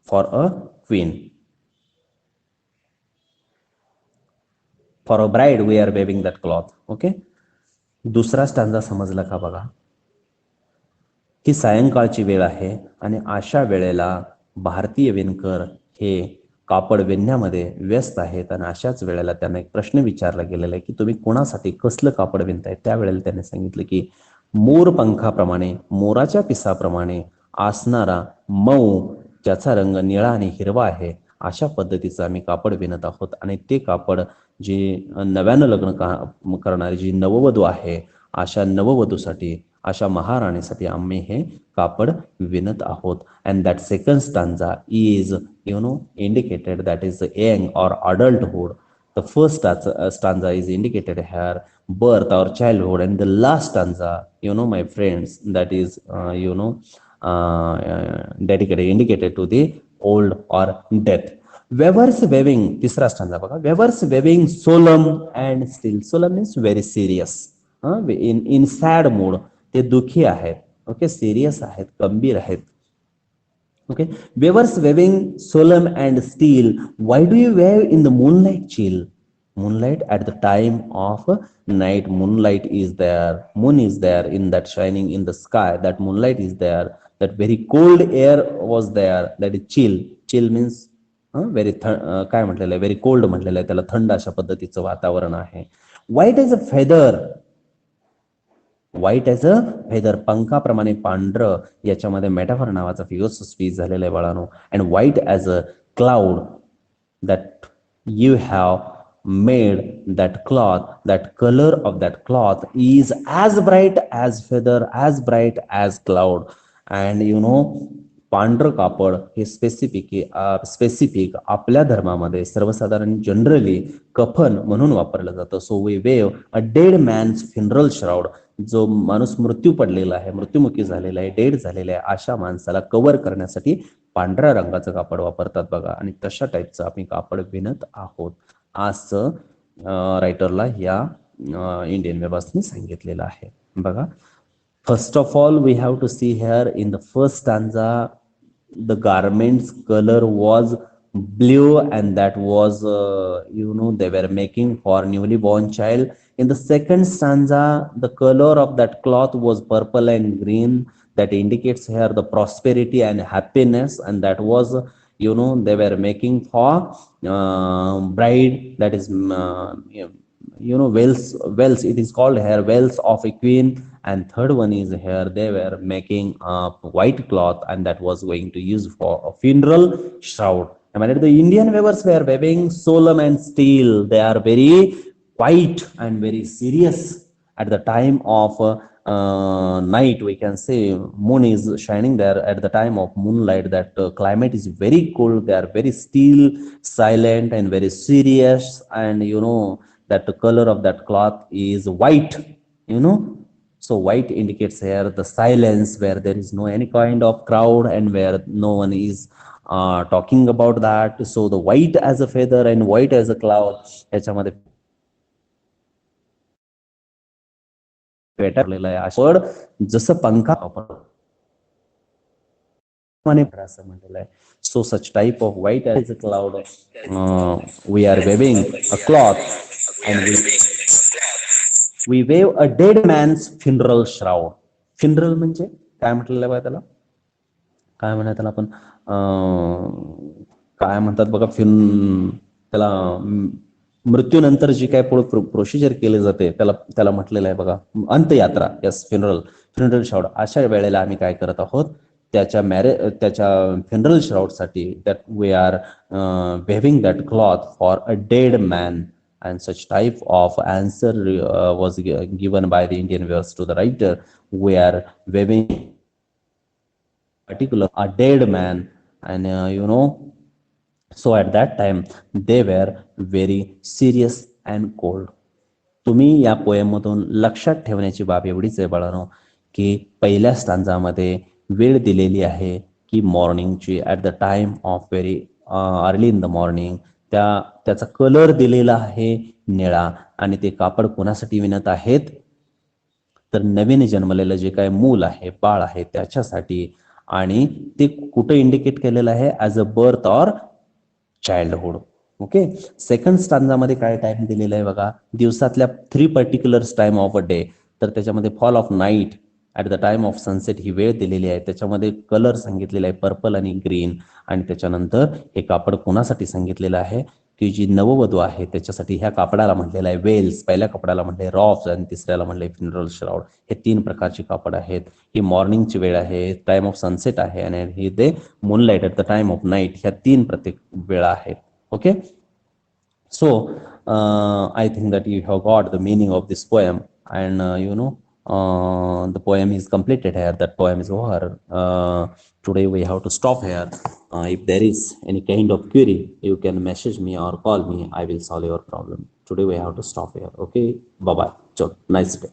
for a queen. For a bride we are waving that cloth. Okay. दुसरा stanza समजला का बघा? ही सायंकाळची वेळ आहे, आणि अशा वेळेला भारतीय विणकर हे कापड विणण्यामध्ये व्यस्त आहेत. आणि अशाच वेळेला त्यांना एक प्रश्न विचारला गेलेला आहे की तुम्ही कोणासाठी कसलं कापड विणताय? त्यावेळेला त्यांनी सांगितलं की मोर पंखाप्रमाणे, मोराच्या पिसाप्रमाणे असणारा मऊ, ज्याचा रंग निळा आणि हिरवा आहे, अशा पद्धतीचं आम्ही कापड विणत आहोत. आणि ते कापड जी नव्यानं लग्न करणारी जी नववधू आहे, अशा नववधूसाठी, अशा महाराणीसाठी आम्ही हे कापड विणत आहोत. And that second stanza is indicated, that is young or adulthood. The first stanza is indicated here birth or childhood, and the last stanza, my friends, that is dedicated, indicated to the old or death. Weavers weaving, तिसरा stanza बघा. Weavers weaving solemn and still. Solemn means very serious. In sad mood, ते दुखी आहेत. Okay, serious आहेत, गंभीर आहेत. Okay, weavers weaving solemn and steel. Why do you weave in the moonlight chill? Moonlight at the time of night. Moonlight is there. Moon is there in that shining in the sky. That moonlight is there. That very cold air was there. That is chill. Chill means very काय म्हटलेलं आहे, very cold म्हटलेलं आहे त्याला, थंड अशा पद्धतीचं वातावरण आहे. White as a feather. White as a feather, पंखाप्रमाणे पांढरं, याच्यामध्ये मेटाफर नावाचा फिगर्स स्पीच झालेला आहे बाळांनो. And white as a cloud, that you have made that cloth, that colour of that cloth is as bright as feather, as bright as cloud. And you know, पांढरं कापड हे specific आपल्या धर्मामध्ये सर्वसाधारण generally कफन म्हणून वापरलं जातं. So we weave a dead man's funeral shroud. जो माणूस मृत्यू पडलेला आहे, मृत्युमुखी झालेला आहे, डेड झालेला आहे, अशा माणसाला कव्हर करण्यासाठी पांढऱ्या रंगाचं कापड वापरतात बघा. आणि तशा टाईपचं आम्ही कापड विणत आहोत असं रायटरला या इंडियन वेवर्सनी सांगितलेलं आहे बघा. First of all, we have to see here in the first stanza, the garment's color was blue, and that was, they were making for newly born child. In the second stanza, the color of that cloth was purple and green. That indicates here the prosperity and happiness, and that was, they were making for bride. That is, wells. It is called here wells of a queen. And third one is here they were making a white cloth, and that was going to use for a funeral shroud. I mean, the Indian weavers were weaving solemn and still. They are very quiet and very serious at the time of night. We can say moon is shining there at the time of moonlight. That climate is very cold. They are very still, silent, and very serious. And that the color of that cloth is white. So white indicates here the silence, where there is no any kind of crowd and where no one is talking about that. So the white as a feather and white as a cloud, याच्यामध्ये पेटरलेला आहे. पण जसं पंखा असं म्हटलेलं आहे. So such type of white as a cloud, we are weaving a cloth, and we wave a dead man's funeral shroud. Funeral म्हणजे काय म्हटलेलं आहे त्याला, काय म्हणतात त्याला आपण, काय म्हणतात बघा, त्याला मृत्यूनंतर जी काय प्रोसिजर केली जाते त्याला म्हटलेलं आहे बघा, अंत्ययात्रा. Yes, funeral shroud. अशा वेळेला आम्ही काय करत आहोत, त्याच्या फ्युनरल श्राउड साठी that we are weaving that cloth for a dead man. And such type of answer was given by the Indian weavers to the writer. We are weaving particular a dead man, and so at that time they were very serious and cold. तुम्ही या poem मधून लक्षात ठेवण्याची बाब एवढीच आहे बाळांनो, की पहिल्या स्टांजामध्ये वेळ दिलेली आहे की मॉर्निंगची, at the time of very early in the morning. त्याचा कलर दिलेला आहे निळा, आणि ते कापड कोणासाठी विणत आहेत, तर नवीन जन्मलेलं जे काय मूल आहे, बाळ आहे, त्याच्यासाठी. आणि ते कुठं इंडिकेट केलेलं आहे, as a birth or childhood. Okay. Second स्टांजामध्ये काय टाइम दिलेला आहे बघा, दिवसातल्या 3 particulars time of a day. तर त्याच्यामध्ये fall of night, at the time of sunset ही वेळ दिलेली आहे. त्याच्यामध्ये कलर सांगितलेला आहे पर्पल आणि ग्रीन. आणि त्याच्यानंतर हे कापड कोणासाठी सांगितलेलं आहे, की जी नववधू आहे त्याच्यासाठी. ह्या कापडाला म्हटलेलं आहे वेल्स, पहिल्या कपड्याला म्हटले रॉफ्स, आणि तिसऱ्याला म्हटले फ्युनरल श्राउड. हे 3 प्रकारची कापड आहेत. ही मॉर्निंगची वेळ आहे, टाइम ऑफ सनसेट आहे, आणि ही ते moonlight at the time of night. ह्या 3 प्रत्येक वेळा आहेत. Okay. So I think that you have got the meaning of this poem, and the poem is completed here. That poem is over. Today we have to stop here. If there is any kind of query, you can message me or call me. I will solve your problem. Today we have to stop here. Okay. Bye bye. Nice day.